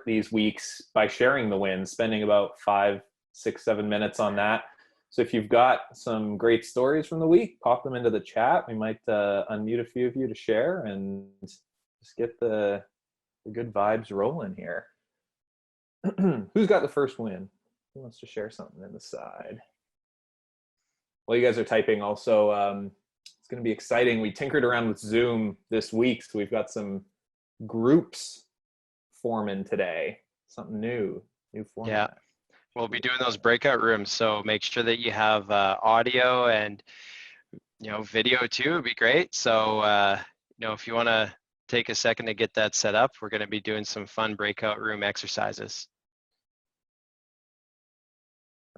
these weeks by sharing the wins, spending about 5, 6, 7 minutes on that. So if you've got some great stories from the week, pop them into the chat. We might unmute a few of you to share and just get the good vibes rolling here. Who's got the first win? Who wants to share something in the side? Well, you guys are typing also. It's going to be exciting. We tinkered around with Zoom this week, so we've got some groups forming today. Something new format. Yeah, we'll be doing those breakout rooms, so make sure that you have audio and video too would be great. So if you want to take a second to get that set up, we're going to be doing some fun breakout room exercises.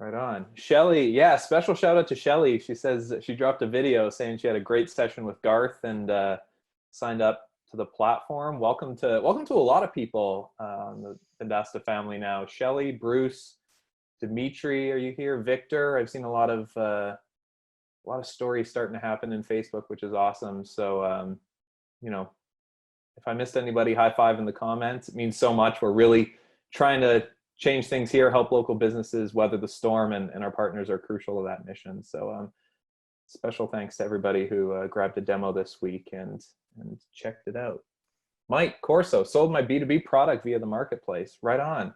Right on. Shelly, yeah, special shout out to Shelly. She says she dropped a video saying she had a great session with Garth and signed up to the platform. Welcome to a lot of people on the Vendasta family now. Shelly, Bruce, Dimitri, are you here? Victor, I've seen a lot of stories starting to happen in Facebook, which is awesome. So if I missed anybody, high five in the comments. It means so much. We're really trying to change things here, help local businesses weather the storm, and our partners are crucial to that mission. So special thanks to everybody who grabbed a demo this week and checked it out. Mike Corso, sold my B2B product via the marketplace. Right on.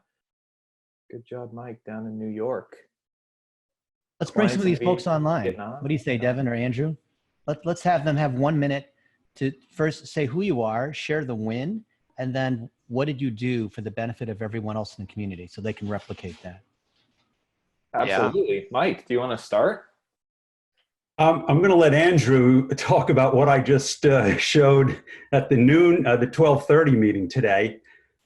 Good job, Mike, down in New York. Let's bring some of these folks online. What do you say, Devin or Andrew? Let's have them have 1 minute to first say who you are, share the win, and then what did you do for the benefit of everyone else in the community so they can replicate that? Absolutely. Yeah. Mike, do you want to start? I'm going to let Andrew talk about what I just showed at the 12:30 meeting today,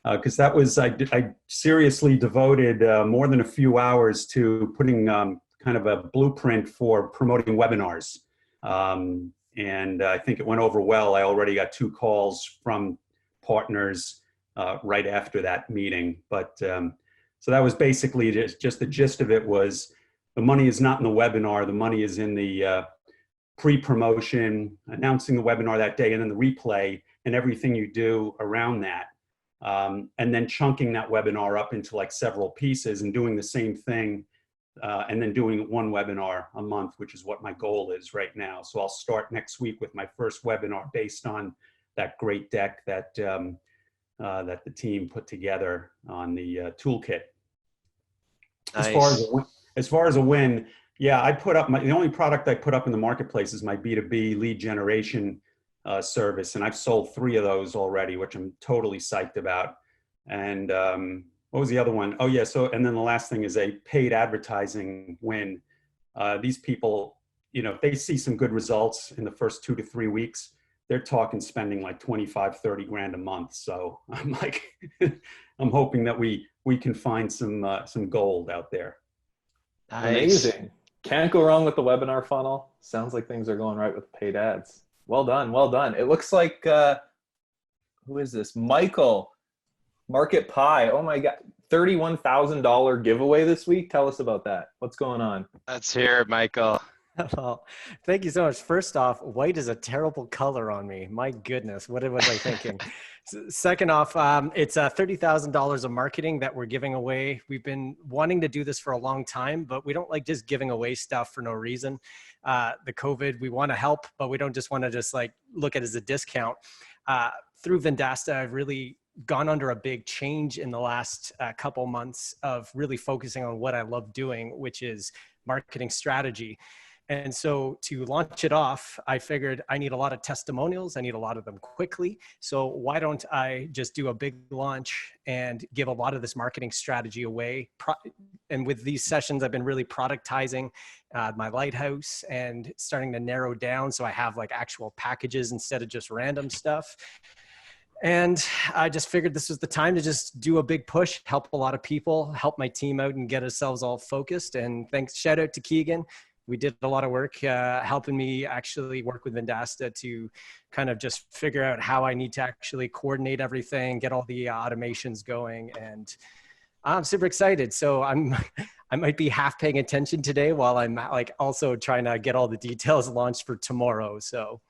because that was, I seriously devoted more than a few hours to putting kind of a blueprint for promoting webinars. And I think it went over well. I already got 2 calls from partners right after that meeting. But so that was basically just the gist of it was the money is not in the webinar. The money is in the pre-promotion, announcing the webinar that day, and then the replay and everything you do around that. And then chunking that webinar up into like several pieces and doing the same thing. And then doing 1 webinar a month, which is what my goal is right now. So I'll start next week with my first webinar based on that great deck that that the team put together on the toolkit. Nice. As far as a win, yeah, I put up the only product I put up in the marketplace is my B2B lead generation service, and I've sold 3 of those already, which I'm totally psyched about. And what was the other one? Oh yeah, so and then the last thing is a paid advertising win. These people, if they see some good results in the first 2 to 3 weeks, they're talking spending like 25, 30 grand a month. So I'm like, I'm hoping that we can find some gold out there. Nice. Amazing. Can't go wrong with the webinar funnel. Sounds like things are going right with paid ads. Well done, well done. It looks like, who is this? Michael, Market Pie. Oh my God, $31,000 giveaway this week. Tell us about that. What's going on? Let's hear it, Michael. Well, thank you so much. First off, white is a terrible color on me. My goodness, what was I thinking? Second off, it's $30,000 of marketing that we're giving away. We've been wanting to do this for a long time, but we don't like just giving away stuff for no reason. The COVID, we want to help, but we don't just want to just like look at it as a discount. Through Vendasta, I've really gone under a big change in the last couple months of really focusing on what I love doing, which is marketing strategy. And so to launch it off, I figured I need a lot of testimonials. I need a lot of them quickly. So why don't I just do a big launch and give a lot of this marketing strategy away? And with these sessions, I've been really productizing my Lighthouse and starting to narrow down. So I have like actual packages instead of just random stuff. And I just figured this was the time to just do a big push, help a lot of people, help my team out and get ourselves all focused. And thanks, shout out to Keegan. We did a lot of work helping me actually work with Vendasta to kind of just figure out how I need to actually coordinate everything, get all the automations going. And I'm super excited. So I might be half paying attention today while I'm like also trying to get all the details launched for tomorrow. So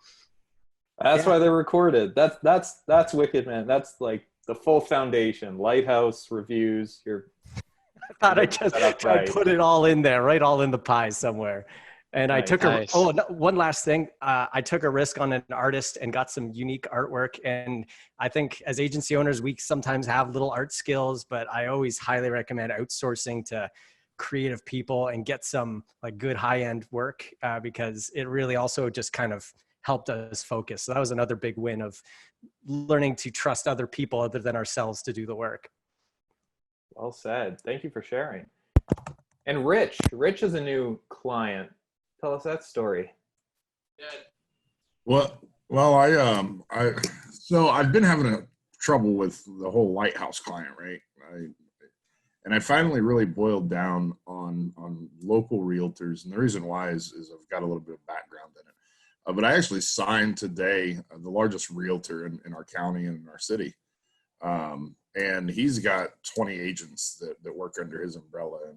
that's why they're recorded. That's wicked, man. That's like the full foundation. Lighthouse reviews. I thought I put it all in there, right? All in the pie somewhere. And I took one last thing. I took a risk on an artist and got some unique artwork. And I think as agency owners, we sometimes have little art skills, but I always highly recommend outsourcing to creative people and get some like good high-end work because it really also just kind of helped us focus. So that was another big win of learning to trust other people other than ourselves to do the work. Well said. Thank you for sharing. And Rich is a new client. Tell us that story. Well, so I've been having trouble with the whole Lighthouse client, right? And I finally really boiled down on local realtors, and the reason why is I've got a little bit of background in it. But I actually signed today the largest realtor in our county and in our city, and he's got 20 agents that work under his umbrella,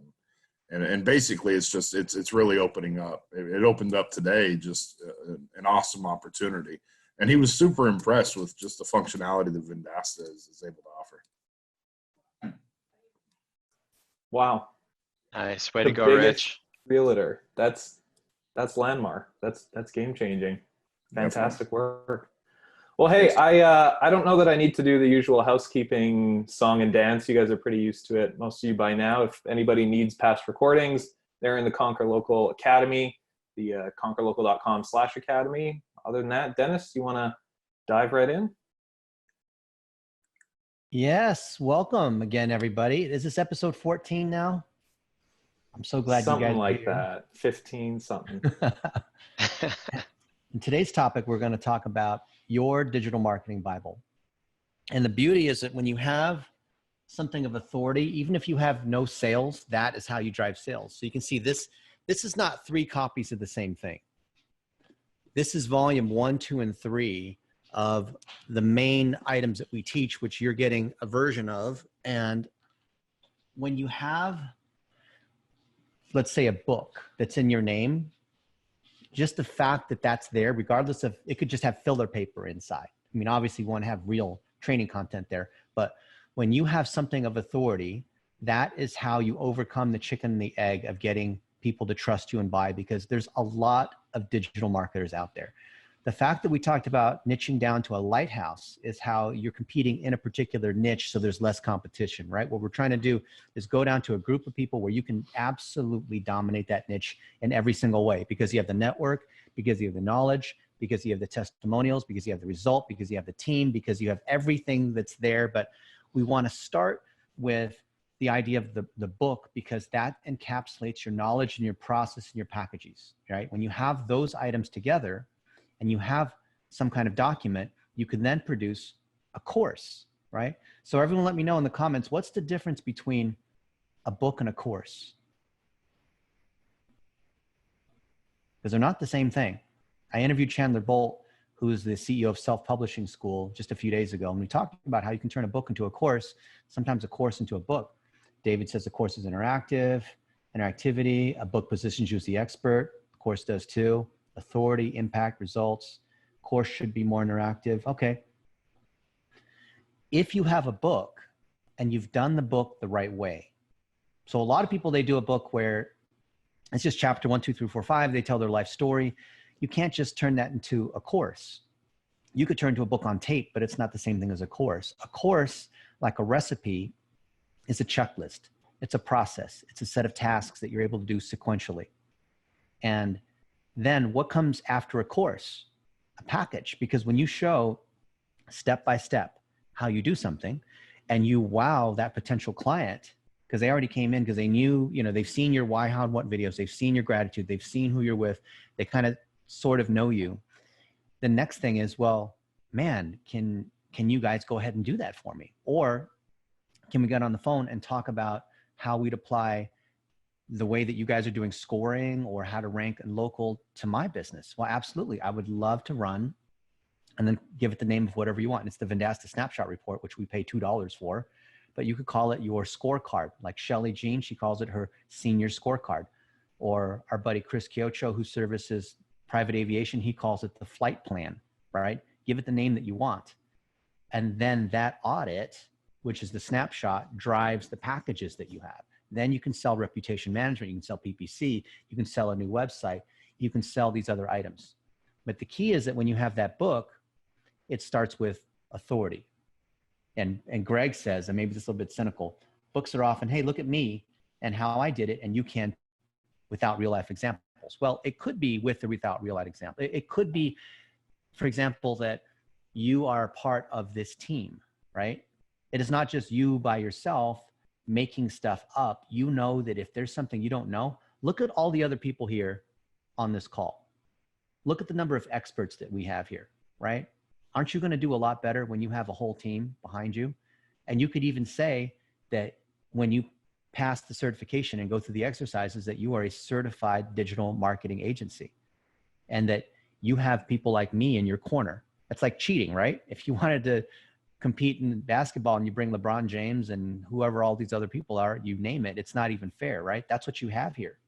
and basically it's really opening up. It opened up today, just an awesome opportunity, and he was super impressed with just the functionality that Vendasta is able to offer. Wow. Nice. Way to go, Rich. Realtor. That's landmark. That's game changing. Fantastic work. Well, hey, I don't know that I need to do the usual housekeeping song and dance. You guys are pretty used to it, most of you by now. If anybody needs past recordings, they're in the Conquer Local Academy, the conquerlocal.com/academy. Other than that, Dennis, you want to dive right in? Yes, welcome again, everybody. Is this episode 14 now? I'm so glad something you guys like that. 15 something. In today's topic, we're going to talk about your digital marketing Bible. And the beauty is that when you have something of authority, even if you have no sales, that is how you drive sales. So you can see this is not 3 copies of the same thing. This is volume 1, 2, and 3 of the main items that we teach, which you're getting a version of. And when you have, let's say, a book that's in your name, just the fact that that's there, regardless of, it could just have filler paper inside. I mean, obviously you want to have real training content there, but when you have something of authority, that is how you overcome the chicken and the egg of getting people to trust you and buy, because there's a lot of digital marketers out there. The fact that we talked about niching down to a lighthouse is how you're competing in a particular niche, so there's less competition, right? What we're trying to do is go down to a group of people where you can absolutely dominate that niche in every single way, because you have the network, because you have the knowledge, because you have the testimonials, because you have the result, because you have the team, because you have everything that's there. But we want to start with the idea of the book, because that encapsulates your knowledge and your process and your packages, right? When you have those items together, and you have some kind of document, you can then produce a course, right? So everyone let me know in the comments, what's the difference between a book and a course? Because they're not the same thing. I interviewed Chandler Bolt, who's the CEO of Self-Publishing School, just a few days ago, and we talked about how you can turn a book into a course, sometimes a course into a book. David says the course is interactivity, a book positions you as the expert, the course does too. Authority, impact, results. Course should be more interactive. Okay. If you have a book and you've done the book the right way. So a lot of people, they do a book where it's just chapter 1, 2, 3, 4, 5. They tell their life story. You can't just turn that into a course. You could turn to a book on tape, but it's not the same thing as a course. A course, like a recipe, is a checklist. It's a process. It's a set of tasks that you're able to do sequentially. And then what comes after a course? A package. Because when you show step by step how you do something and you wow that potential client, because they already came in because they knew, they've seen your why, how, and what videos, they've seen your gratitude, they've seen who you're with, they kind of sort of know you. The next thing is, well, man, can you guys go ahead and do that for me? Or can we get on the phone and talk about how we'd apply the way that you guys are doing scoring or how to rank and local to my business? Well, absolutely. I would love to run and then give it the name of whatever you want. It's the Vendasta Snapshot Report, which we pay $2 for, but you could call it your scorecard. Like Shelly Jean, she calls it her senior scorecard. Or our buddy Chris Kiocho, who services private aviation, he calls it the flight plan, right? Give it the name that you want. And then that audit, which is the snapshot, drives the packages that you have. Then you can sell reputation management, you can sell PPC, you can sell a new website, you can sell these other items. But the key is that when you have that book, it starts with authority. And Greg says, and maybe this is a little bit cynical, books are often, hey, look at me and how I did it, and you can without real life examples. Well, it could be with or without real life example. It could be, for example, that you are part of this team, right? It is not just you by yourself making stuff up. You know that if there's something you don't know, look at all the other people here on this call. Look at the number of experts that we have here, right? Aren't you going to do a lot better when you have a whole team behind you? And you could even say that when you pass the certification and go through the exercises, that you are a certified digital marketing agency and that you have people like me in your corner. That's like cheating, right? If you wanted to compete in basketball and you bring LeBron James and whoever all these other people are, you name it, it's not even fair, right? That's what you have here.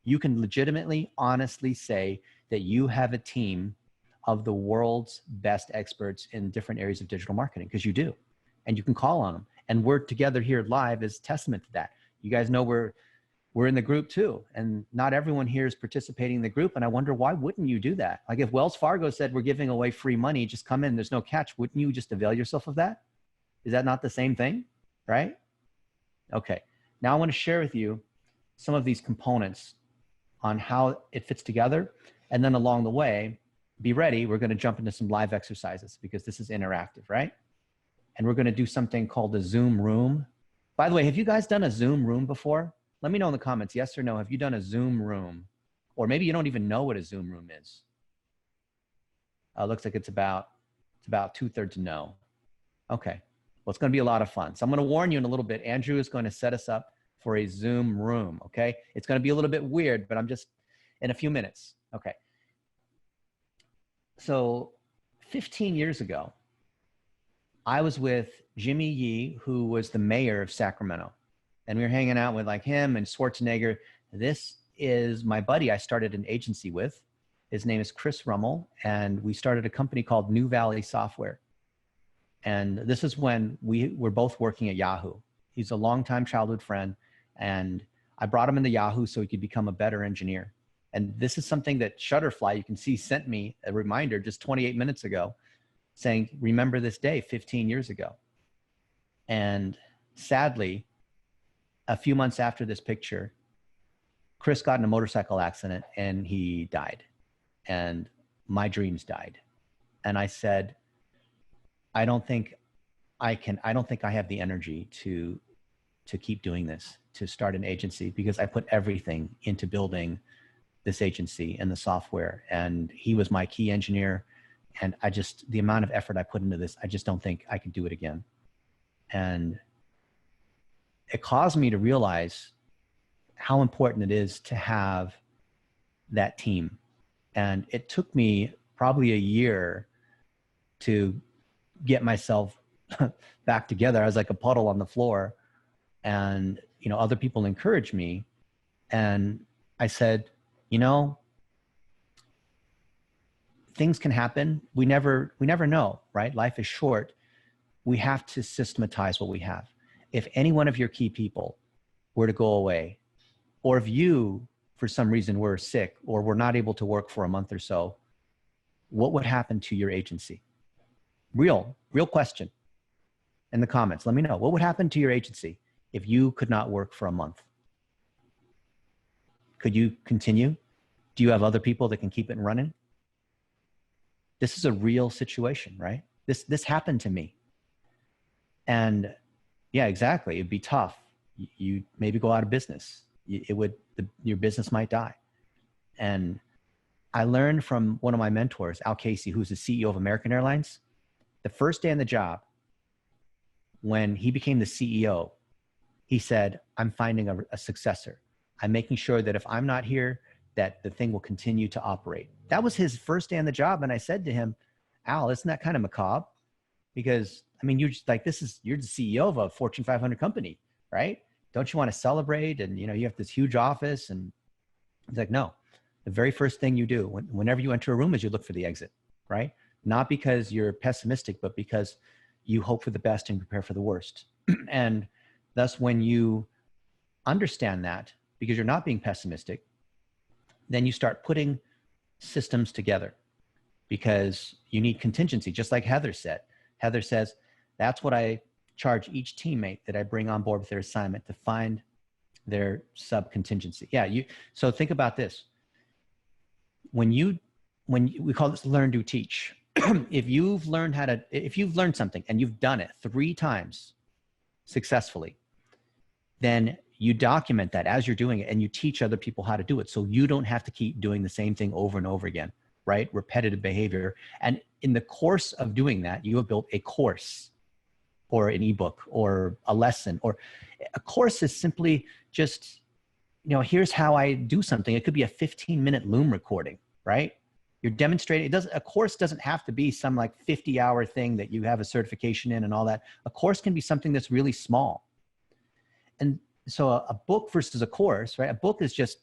You can legitimately, honestly say that you have a team of the world's best experts in different areas of digital marketing, because you do. And you can call on them. And we're together here live is testament to that. You guys know we're in the group too. And not everyone here is participating in the group. And I wonder, why wouldn't you do that? Like if Wells Fargo said, we're giving away free money, just come in, there's no catch. Wouldn't you just avail yourself of that? Is that not the same thing? Right? Okay. Now I want to share with you some of these components on how it fits together. And then along the way, be ready. We're going to jump into some live exercises because this is interactive, right? And we're going to do something called a Zoom room. By the way, have you guys done a Zoom room before? Let me know in the comments, yes or no. Have you done a Zoom room? Or maybe you don't even know what a Zoom room is. Looks like it's about 2/3 no. Okay, well, it's going to be a lot of fun. So I'm going to warn you in a little bit. Andrew is going to set us up for a Zoom room, okay? It's going to be a little bit weird, but I'm just in a few minutes. Okay. So 15 years ago, I was with Jimmy Yee, who was the mayor of Sacramento. And we were hanging out with like him and Schwarzenegger. This is my buddy I started an agency with. His name is Chris Rummel. And we started a company called New Valley Software. And this is when we were both working at Yahoo. He's a longtime childhood friend. And I brought him into Yahoo so he could become a better engineer. And this is something that Shutterfly, you can see, sent me a reminder just 28 minutes ago saying, remember this day 15 years ago. And sadly, a few months after this picture, Chris got in a motorcycle accident and he died. And my dreams died. And I said, I don't think I have the energy to keep doing this, to start an agency, because I put everything into building this agency and the software. And he was my key engineer. And the amount of effort I put into this, I just don't think I could do it again. And it caused me to realize how important it is to have that team. And it took me probably a year to get myself back together. I was like a puddle on the floor, and, you know, other people encouraged me. And I said, you know, things can happen. We never know, right? Life is short. We have to systematize what we have. If any one of your key people were to go away, or if you, for some reason, were sick or were not able to work for a month or so, what would happen to your agency? Real question in the comments. Let me know. What would happen to your agency if you could not work for a month? Could you continue? Do you have other people that can keep it running? This is a real situation, right? This happened to me. And yeah, exactly. It'd be tough. You maybe go out of business. Your business might die. And I learned from one of my mentors, Al Casey, who's the CEO of American Airlines. The first day on the job, when he became the CEO, he said, I'm finding a successor. I'm making sure that if I'm not here, that the thing will continue to operate. That was his first day on the job. And I said to him, Al, isn't that kind of macabre? Because, I mean, you're the CEO of a Fortune 500 company, right? Don't you want to celebrate? And, you know, you have this huge office. And he's like, no, the very first thing you do whenever you enter a room is you look for the exit, right? not because you're pessimistic, but because you hope for the best and prepare for the worst. And thus, when you understand that, because you're not being pessimistic, then you start putting systems together, because you need contingency, just like Heather said. Heather says, that's what I charge each teammate that I bring on board with their assignment, to find their sub contingency. Yeah, so think about this. When we call this learn, do, teach. If you've learned something and you've done it 3 times successfully, then you document that as you're doing it, and you teach other people how to do it, so you don't have to keep doing the same thing over and over again, right? Repetitive behavior. And in the course of doing that, you have built a course, or an ebook, or a lesson. Or a course is simply just, here's how I do something. It could be a 15-minute Loom recording, right? You're demonstrating. A course doesn't have to be some like 50-hour thing that you have a certification in and all that. A course can be something that's really small. And so a book versus a course, right? A book is just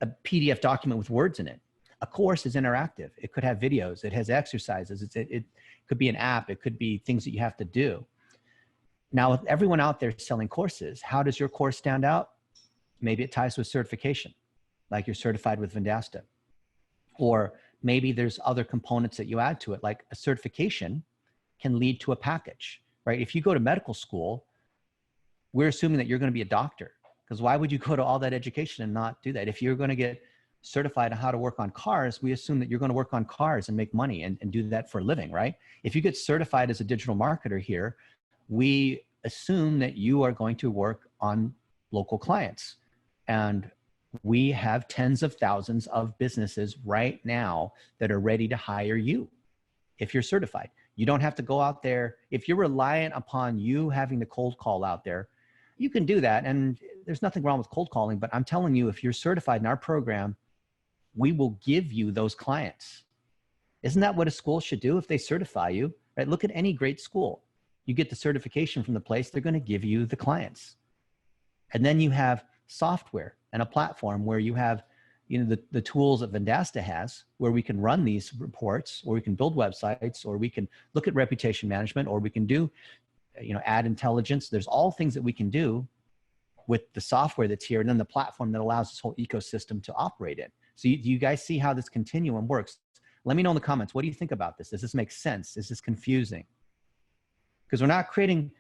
a PDF document with words in it. A course is interactive. It could have videos. It has exercises. It could be an app. It could be things that you have to do. Now, with everyone out there selling courses, how does your course stand out? Maybe it ties to a certification, like you're certified with Vendasta. Or maybe there's other components that you add to it, like a certification can lead to a package, right? If you go to medical school, we're assuming that you're going to be a doctor, because why would you go to all that education and not do that? If you're going to get certified on how to work on cars, we assume that you're going to work on cars and make money and do that for a living, right? If you get certified as a digital marketer here, we assume that you are going to work on local clients. And we have tens of thousands of businesses right now that are ready to hire you if you're certified. You don't have to go out there. If you're reliant upon you having to cold call out there, you can do that. And there's nothing wrong with cold calling, but I'm telling you, if you're certified in our program, we will give you those clients. Isn't that what a school should do if they certify you, right? Look at any great school. You get the certification from the place, they're going to give you the clients. And then you have software and a platform where you have, the tools that Vendasta has, where we can run these reports, or we can build websites, or we can look at reputation management, or we can do, ad intelligence. There's all things that we can do with the software that's here, and then the platform that allows this whole ecosystem to operate in. So do you guys see how this continuum works? Let me know in the comments. What do you think about this? Does this make sense? Is this confusing? Because we're not creating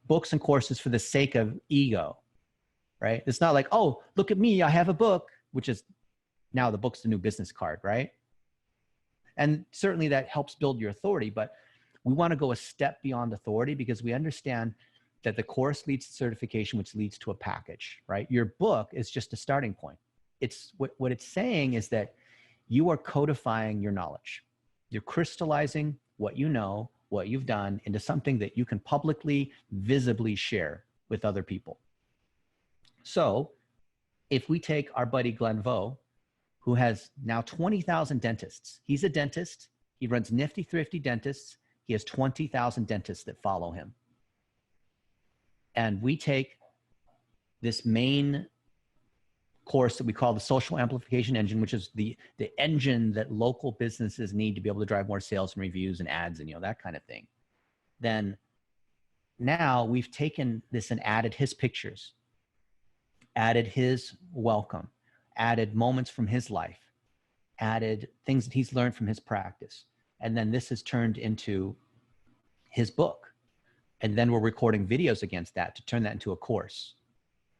books and courses for the sake of ego, right? It's not like, oh, look at me, I have a book, which is now the book's the new business card, right? And certainly that helps build your authority, but we want to go a step beyond authority, because we understand that the course leads to certification, which leads to a package, right? Your book is just a starting point. It's what it's saying is that you are codifying your knowledge. You're crystallizing what you know, what you've done, into something that you can publicly, visibly share with other people. So if we take our buddy Glenn Vo, who has now 20,000 dentists. He's a dentist. He runs Nifty Thrifty Dentists. He has 20,000 dentists that follow him. And we take this main course that we call the Social Amplification Engine, which is the engine that local businesses need to be able to drive more sales and reviews and ads and that kind of thing. Then now we've taken this and added his pictures, added his welcome, added moments from his life, added things that he's learned from his practice. And then this has turned into his book. And then we're recording videos against that to turn that into a course,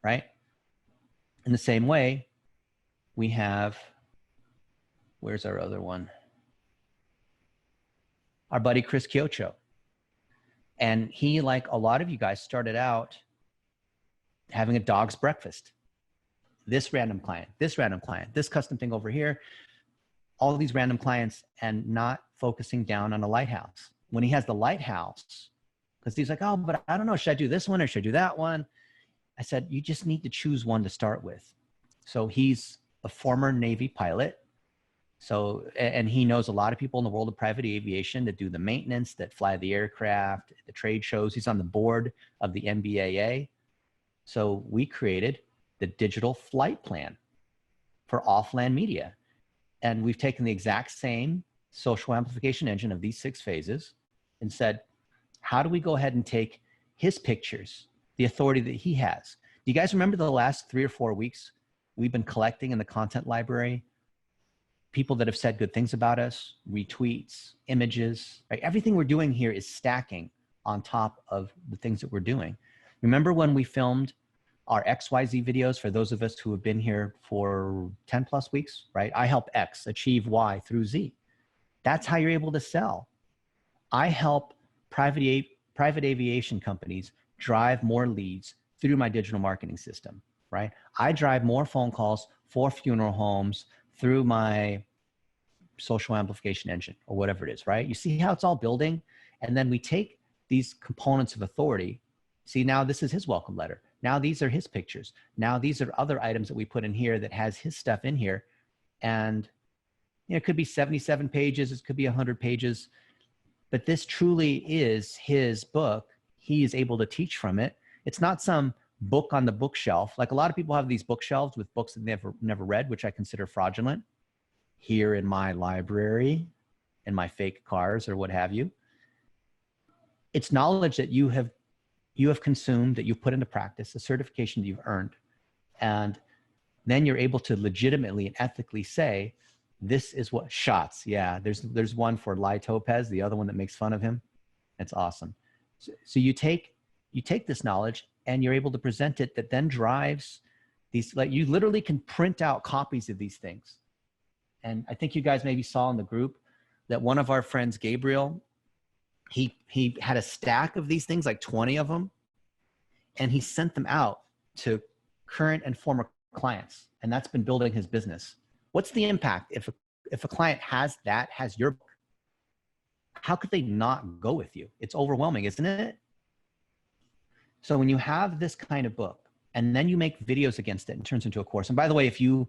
right? In the same way, we have, where's our other one? Our buddy Chris Kyocho. And he, like a lot of you guys, started out having a dog's breakfast. This random client, this custom thing over here, all of these random clients, and not focusing down on a lighthouse. When he has the lighthouse, because he's like, oh, but I don't know, should I do this one or should I do that one? I said, you just need to choose one to start with. So he's a former Navy pilot. So, and he knows a lot of people in the world of private aviation that do the maintenance, that fly the aircraft, the trade shows. He's on the board of the NBAA. So we created the digital flight plan for off-land media. And we've taken the exact same social amplification engine of these 6 phases and said, how do we go ahead and take his pictures, the authority that he has? Do you guys remember the last 3 or 4 weeks we've been collecting in the content library people that have said good things about us, retweets, images, right? Everything we're doing here is stacking on top of the things that we're doing. Remember when we filmed our XYZ videos, for those of us who have been here for 10 plus weeks, right? I help X achieve Y through Z. That's how you're able to sell. I help private aviation companies drive more leads through my digital marketing system, right? I drive more phone calls for funeral homes through my social amplification engine or whatever it is, right? You see how it's all building? And then we take these components of authority. See, now this is his welcome letter. Now these are his pictures. Now these are other items that we put in here that has his stuff in here. And you know, it could be 77 pages, it could be 100 pages, but this truly is his book. He is able to teach from it. It's not some book on the bookshelf. Like a lot of people have these bookshelves with books that they've never read, which I consider fraudulent. Here in my library, in my fake cars or what have you. It's knowledge that you have consumed, that you've put into practice, a certification that you've earned. And then you're able to legitimately and ethically say, this is what shots. Yeah, there's one for Lai Topez, the other one that makes fun of him. That's awesome. So you take this knowledge and you're able to present it, that then drives these, like you literally can print out copies of these things. And I think you guys maybe saw in the group that one of our friends, Gabriel, he had a stack of these things, like 20 of them, and he sent them out to current and former clients. And that's been building his business. What's the impact if a client has your book? How could they not go with you? It's overwhelming, isn't it? So when you have this kind of book and then you make videos against it and it turns into a course. And by the way, if you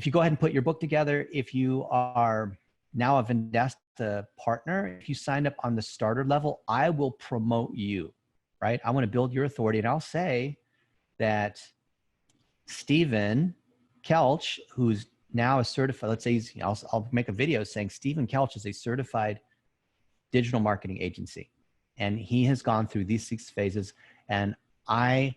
go ahead and put your book together, if you are now a Vendasta partner, if you signed up on the starter level, I will promote you, right? I want to build your authority. And I'll say that Stephen Kelch, who's now a certified, let's say I'll make a video saying Stephen Kelch is a certified digital marketing agency. And he has gone through these 6 phases. And I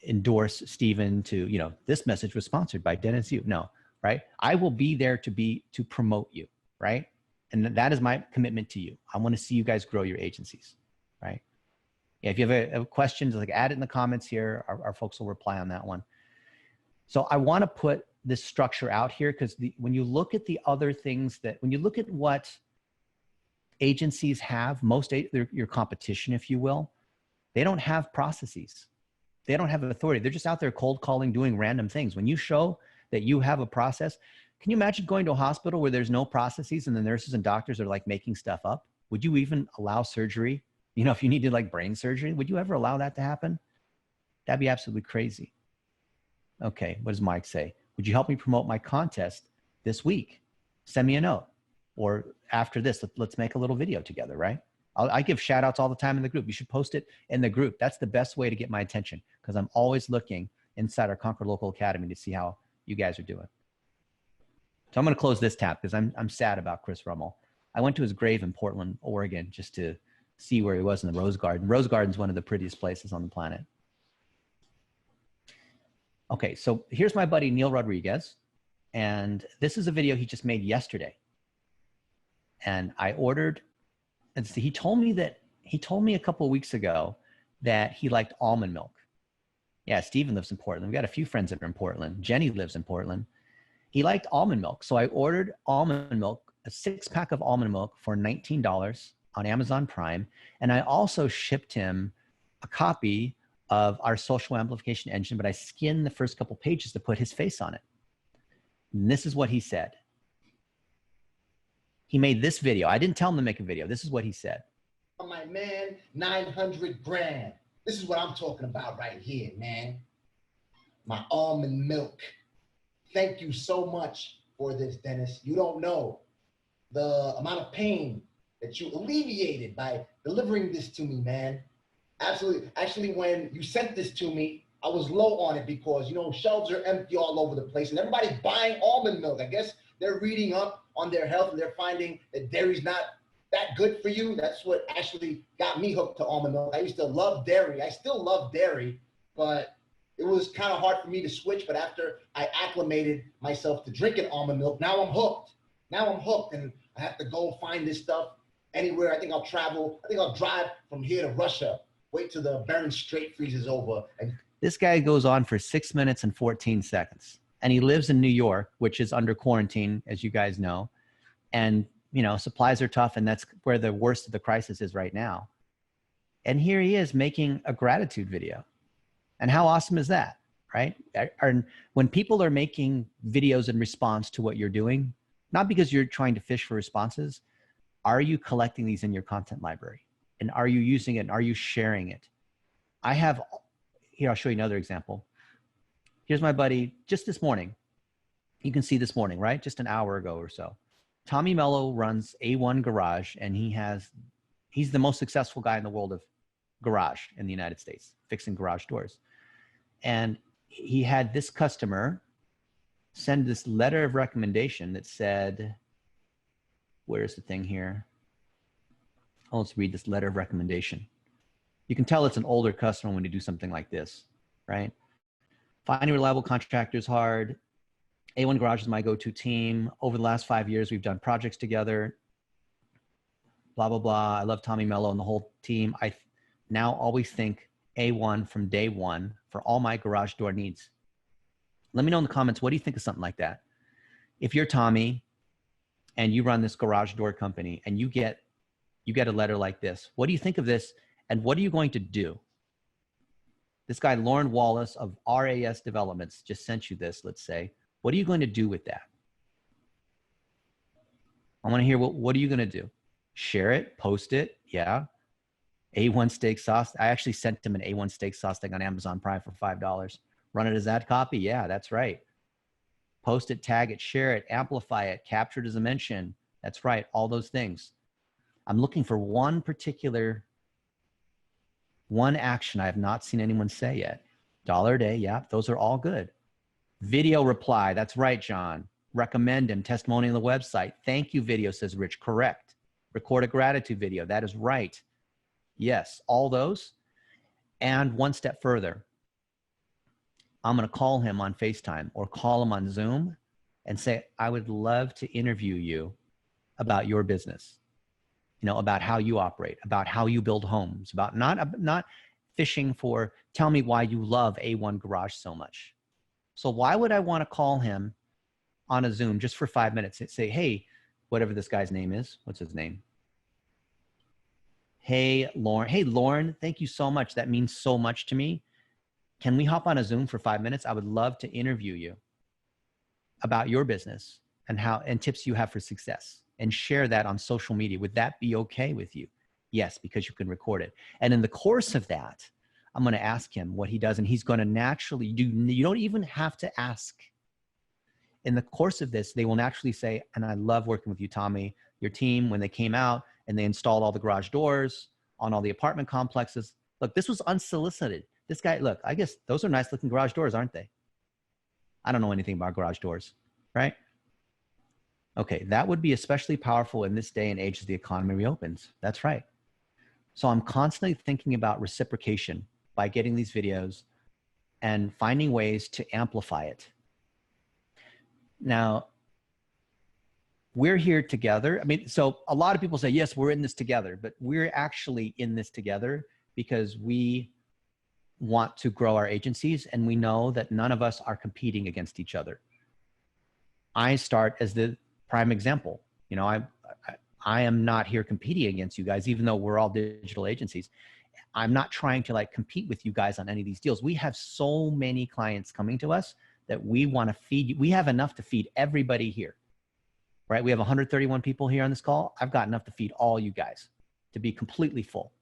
endorse Stephen to, this message was sponsored by Dennis Yu. No, right? I will be there to promote you, right? And that is my commitment to you. I want to see you guys grow your agencies, right? Yeah, if you have a question, just like add it in the comments here. Our folks will reply on that one. So I want to put this structure out here because when you look at the other things when you look at what agencies have, your competition, if you will, they don't have processes. They don't have authority. They're just out there cold calling, doing random things. When you show that you have a process, can you imagine going to a hospital where there's no processes and the nurses and doctors are like making stuff up? Would you even allow surgery? If you needed like brain surgery, would you ever allow that to happen? That'd be absolutely crazy. Okay, what does Mike say? Would you help me promote my contest this week? Send me a note. Or after this, let's make a little video together, right? I give shout outs all the time in the group. You should post it in the group. That's the best way to get my attention because I'm always looking inside our Conquer Local Academy to see how you guys are doing. So I'm going to close this tab because I'm sad about Chris Rummel. I went to his grave in Portland, Oregon, just to see where he was in the Rose Garden. Rose Garden's one of the prettiest places on the planet. Okay, so here's my buddy Neil Rodriguez, and this is a video he just made yesterday. And I ordered, and see, he told me a couple of weeks ago that he liked almond milk. Yeah, Steven lives in Portland. We've got a few friends that are in Portland. Jenny lives in Portland. He liked almond milk. So I ordered almond milk, a 6-pack of almond milk for $19 on Amazon Prime. And I also shipped him a copy of our social amplification engine, but I skinned the first couple pages to put his face on it. And this is what he said. He made this video. I didn't tell him to make a video. This is what he said. My man, 900 grand. This is what I'm talking about right here, man. My almond milk. Thank you so much for this, Dennis. You don't know the amount of pain that you alleviated by delivering this to me, man. Absolutely. Actually, when you sent this to me, I was low on it because, you know, shelves are empty all over the place and everybody's buying almond milk. I guess they're reading up on their health and they're finding that dairy's not that good for you. That's what actually got me hooked to almond milk. I used to love dairy. I still love dairy, but it was kind of hard for me to switch. But after I acclimated myself to drinking almond milk, now I'm hooked. Now I'm hooked and I have to go find this stuff anywhere. I think I'll travel. I think I'll drive from here to Russia, wait till the Bering Strait freezes over. And this guy goes on for 6 minutes and 14 seconds. And he lives in New York, which is under quarantine, as you guys know. And, you know, supplies are tough, and that's where the worst of the crisis is right now. And here he is making a gratitude video. And how awesome is that, right? When people are making videos in response to what you're doing, not because you're trying to fish for responses, are you collecting these in your content library? And are you using it? And are you sharing it? Here, I'll show you another example. Here's my buddy just this morning. You can see this morning, right? Just an hour ago or so. Tommy Mello runs A1 Garage, and he's the most successful guy in the world of garage in the United States, fixing garage doors. And he had this customer send this letter of recommendation that said, where's the thing here? Oh, let's read this letter of recommendation. You can tell it's an older customer when you do something like this, right? Finding reliable contractors hard. A1 Garage is my go-to team. Over the last 5 years, we've done projects together. Blah, blah, blah. I love Tommy Mello and the whole team. I now always think A1 from day one for all my garage door needs. Let me know in the comments, what do you think of something like that? If you're Tommy and you run this garage door company and you get a letter like this, what do you think of this? And what are you going to do? This guy, Lauren Wallace of RAS Developments, just sent you this, let's say. What are you going to do with that? I want to hear what are you going to do? Share it, post it, yeah. A1 steak sauce. I actually sent him an A1 steak sauce thing on Amazon Prime for $5. Run it as ad copy? Yeah, that's right. Post it, tag it, share it, amplify it, capture it as a mention. That's right, all those things. I'm looking for one action I have not seen anyone say yet. $1 a day, yeah, those are all good. Video reply, that's right, John. Recommend him, testimonial on the website. Thank you video, says Rich, correct. Record a gratitude video, that is right. Yes, all those. And one step further, I'm gonna call him on FaceTime or call him on Zoom and say, I would love to interview you about your business. You know, about how you operate, about how you build homes, about not fishing for, tell me why you love A1 Garage so much. So why would I want to call him on a Zoom just for 5 minutes and say, hey, whatever this guy's name is, what's his name? Hey, Lauren, thank you so much. That means so much to me. Can we hop on a Zoom for 5 minutes? I would love to interview you about your business and tips you have for success, and share that on social media. Would that be okay with you? Yes, because you can record it. And in the course of that, I'm going to ask him what he does, and he's going to naturally you don't even have to ask. In the course of this, they will naturally say, and I love working with you, Tommy, your team, when they came out and they installed all the garage doors on all the apartment complexes. Look, this was unsolicited. This guy, look, I guess those are nice looking garage doors, aren't they? I don't know anything about garage doors, right? Okay, that would be especially powerful in this day and age as the economy reopens. That's right. So I'm constantly thinking about reciprocation by getting these videos and finding ways to amplify it. Now, we're here together. I mean, so a lot of people say, yes, we're in this together, but we're actually in this together because we want to grow our agencies, and we know that none of us are competing against each other. I start as the prime example. You know, I am not here competing against you guys, even though we're all digital agencies. I'm not trying to like compete with you guys on any of these deals. We have so many clients coming to us that we want to feed. We have enough to feed everybody here, right? We have 131 people here on this call. I've got enough to feed all you guys to be completely full.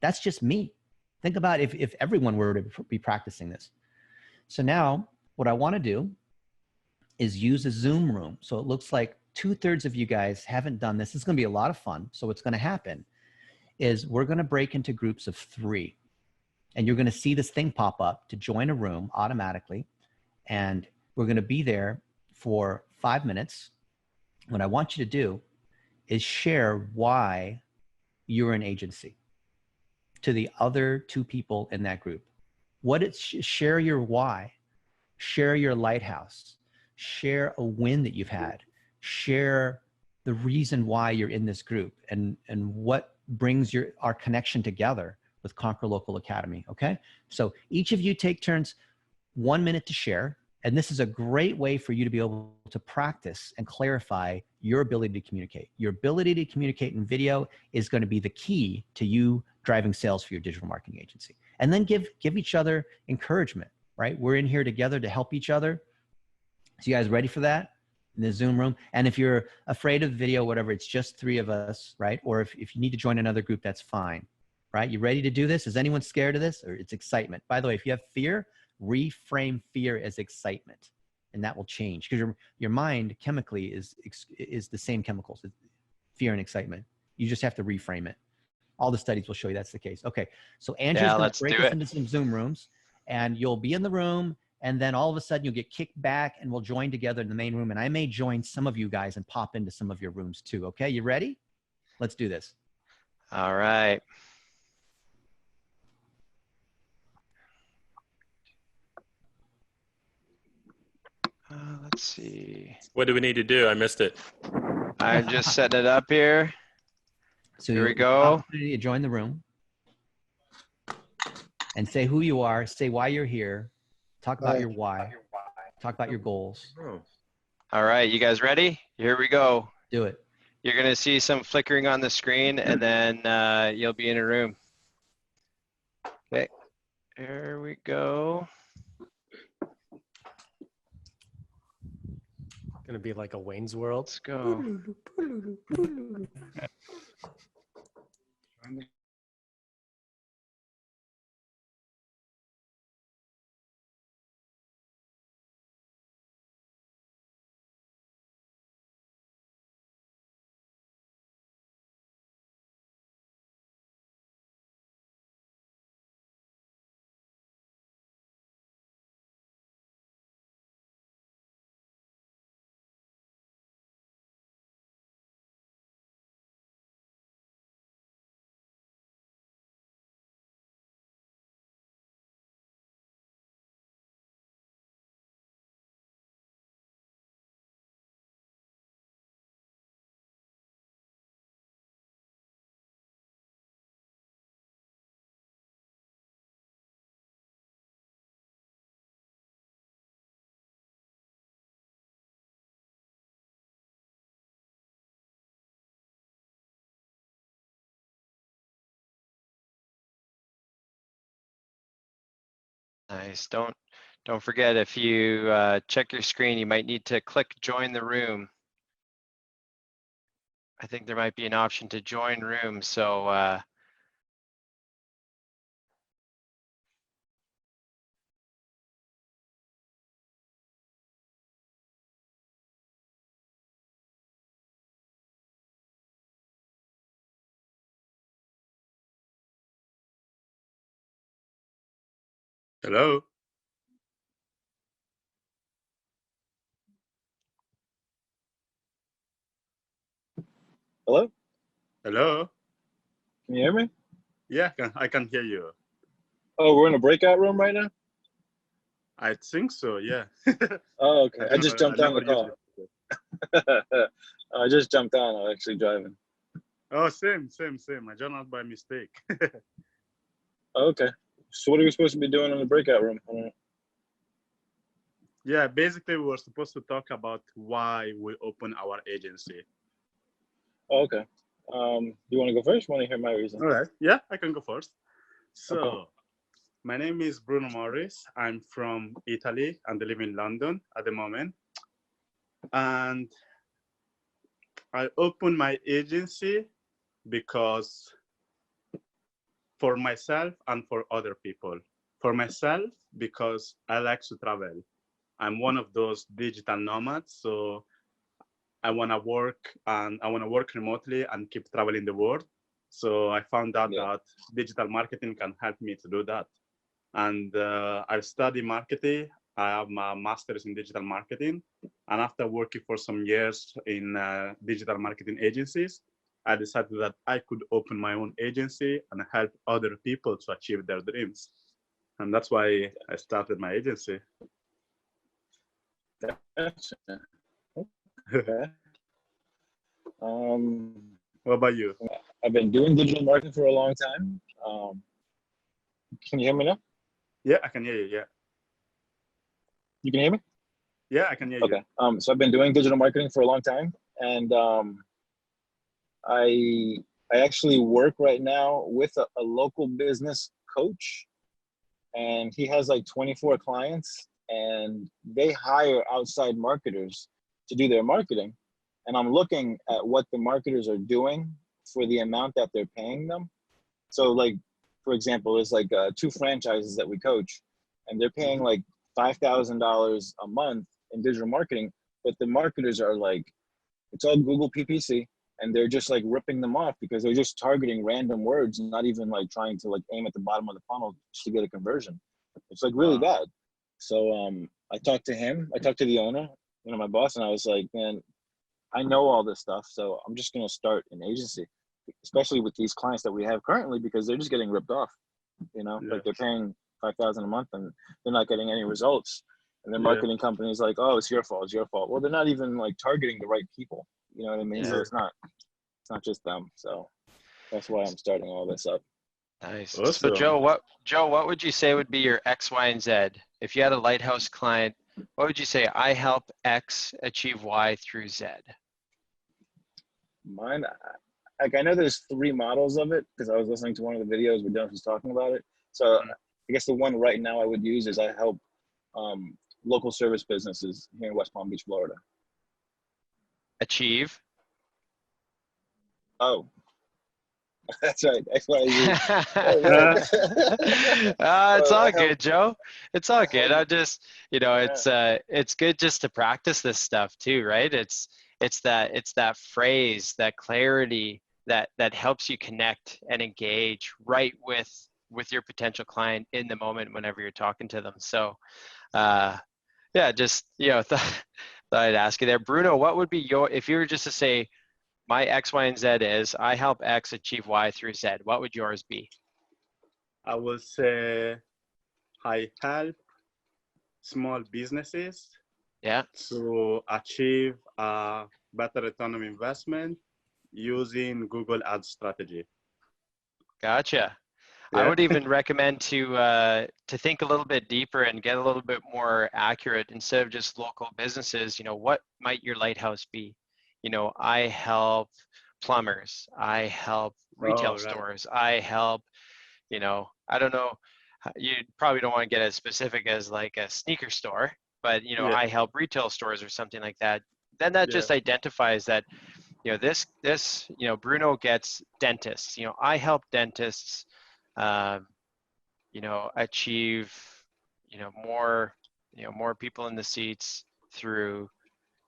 That's just me. Think about if everyone were to be practicing this. So now what I want to do is use a Zoom room. So it looks like 2/3 of you guys haven't done this. It's going to be a lot of fun. So what's going to happen is we're going to break into groups of 3. And you're going to see this thing pop up to join a room automatically. And we're going to be there for 5 minutes. What I want you to do is share why you're an agency to the other 2 people in that group. Share your why, share your lighthouse, share a win that you've had, share the reason why you're in this group, and what brings our connection together with Conquer Local Academy. Okay, so each of you take turns, 1 minute to share. And this is a great way for you to be able to practice and clarify your ability to communicate. Your ability to communicate in video is going to be the key to you driving sales for your digital marketing agency. And then give each other encouragement, right? We're in here together to help each other. So you guys ready for that in the Zoom room? And if you're afraid of video, whatever, it's just 3 of us, right? Or if you need to join another group, that's fine, right? You ready to do this? Is anyone scared of this? Or it's excitement? By the way, if you have fear, reframe fear as excitement, and that will change, because your mind chemically is the same chemicals, fear and excitement. You just have to reframe it. All the studies will show you that's the case. Okay, so Andrew's going to break us into some Zoom rooms, and you'll be in the room, and then all of a sudden you'll get kicked back, and we'll join together in the main room, and I may join some of you guys and pop into some of your rooms too. Okay, you ready? Let's do this. All right. Let's see. What do we need to do? I missed it. I'm just setting it up here. So here we go. Opportunity to join the room and say who you are, say why you're here, talk about your why, talk about your goals. All right, you guys ready? Here we go. Do it. You're going to see some flickering on the screen, and then you'll be in a room. Okay, here we go. Gonna be like a Wayne's World. Let's go. Nice. Don't forget, if you check your screen, you might need to click join the room. I think there might be an option to join room. So Hello. Hello? Hello. Can you hear me? Yeah, I can hear you. Oh, we're in a breakout room right now? I think so, yeah. Oh, okay. I just jumped on the call. I just jumped on. I'm actually driving. Oh, same. I joined out by mistake. Okay. So what are we supposed to be doing in the breakout room? Yeah, basically we were supposed to talk about why we open our agency. Oh, okay. You want to go first? You want to hear my reason? All right. Yeah, I can go first. So, okay. My name is Bruno Morris. I'm from Italy and I live in London at the moment. And I opened my agency because for myself and for other people. For myself, because I like to travel. I'm one of those digital nomads, so I want to work remotely and keep traveling the world. So I found out that digital marketing can help me to do that. and I study marketing. I have my master's in digital marketing. And after working for some years in digital marketing agencies, I decided that I could open my own agency and help other people to achieve their dreams. And that's why I started my agency. Gotcha. Okay. What about you? I've been doing digital marketing for a long time. Can you hear me now? Yeah, I can hear you. Yeah. You can hear me? Yeah, I can hear you. Okay. So I've been doing digital marketing for a long time, and I actually work right now with a local business coach, and he has like 24 clients, and they hire outside marketers to do their marketing. And I'm looking at what the marketers are doing for the amount that they're paying them. So like, for example, there's like 2 franchises that we coach, and they're paying like $5,000 a month in digital marketing, but the marketers are like, it's all Google PPC, and they're just like ripping them off because they're just targeting random words and not even like trying to like aim at the bottom of the funnel just to get a conversion. It's like really bad. So I talked to him, I talked to the owner, you know, my boss, and I was like, man, I know all this stuff, so I'm just gonna start an agency, especially with these clients that we have currently, because they're just getting ripped off. You know, like they're paying $5,000 a month and they're not getting any results. And their marketing company's like, oh, it's your fault, it's your fault. Well, they're not even like targeting the right people. You know what I mean? So it's not just them. So that's why I'm starting all this up. Nice. Awesome. So Joe, what would you say would be your X, Y, and Z? If you had a Lighthouse client, what would you say? I help X achieve Y through Z. Mine, like I know there's 3 models of it because I was listening to one of the videos where Dennis was talking about it. So I guess the one right now I would use is I help local service businesses here in West Palm Beach, Florida. Achieve. Oh, that's right. XYZ. It's all good, Joe. It's all good. I just, you know, it's good just to practice this stuff too, right? It's that phrase, that clarity that helps you connect and engage right with your potential client in the moment whenever you're talking to them. So, yeah, just, you know, thought I'd ask you there. Bruno, what would be if you were just to say, my X, Y, and Z is I help X achieve Y through Z, what would yours be? I will say I help small businesses to achieve a better return on investment using Google Ads strategy. Gotcha. I would even recommend to think a little bit deeper and get a little bit more accurate instead of just local businesses. You know, what might your lighthouse be? You know, I help plumbers. I help retail stores. I help, you know, I don't know. You probably don't want to get as specific as like a sneaker store, but you know, I help retail stores or something like that. Then that just identifies that, you know, this, you know, Bruno gets dentists. You know, I help dentists, you know, achieve, you know, more people in the seats through,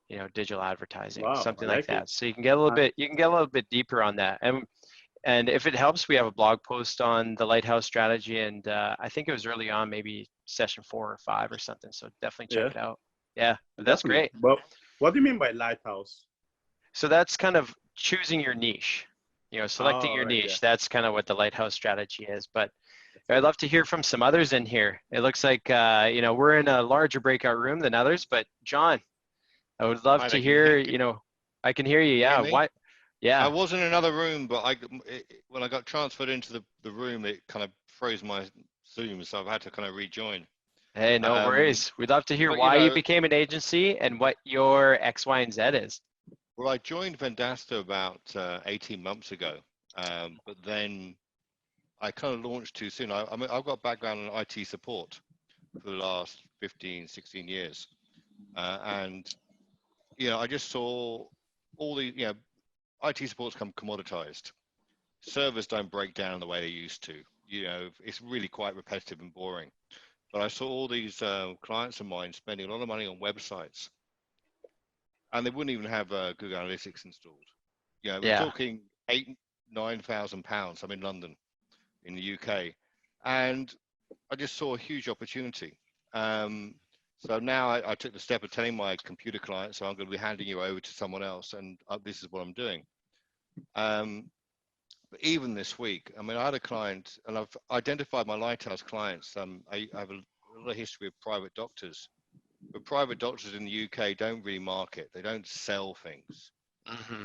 you know, digital advertising, something like that. So you can get a little bit, deeper on that. And if it helps, we have a blog post on the Lighthouse Strategy, and I think it was early on, maybe session 4 or 5 or something. So definitely check it out. Yeah, that's great. But what do you mean by lighthouse? So that's kind of choosing your niche, you know, selecting your niche. That's kind of what the Lighthouse Strategy is. But I'd love to hear from some others in here. It looks like, you know, we're in a larger breakout room than others, but John, I would love to hear, you know, I can hear you. Yeah. Why? Yeah. I was in another room, but when I got transferred into the room, it kind of froze my Zoom. So I've had to kind of rejoin. Hey, no worries. We'd love to hear why you became an agency and what your X, Y, and Z is. Well, I joined Vendasta about 18 months ago, but then I kind of launched too soon. I mean, I've got a background in IT support for the last 15, 16 years. And, you know, I just saw all the, you know, IT support's become commoditized. Servers don't break down the way they used to. You know, it's really quite repetitive and boring. But I saw all these clients of mine spending a lot of money on websites, and they wouldn't even have Google Analytics installed. You know, we're talking £8,000 to £9,000. I'm in London, in the UK, and I just saw a huge opportunity. So now I took the step of telling my computer client, so I'm going to be handing you over to someone else, and this is what I'm doing. But even this week, I mean, I had a client, and I've identified my Lighthouse clients. I have a lot of history of private doctors, but private doctors in the UK don't really market. They don't sell things.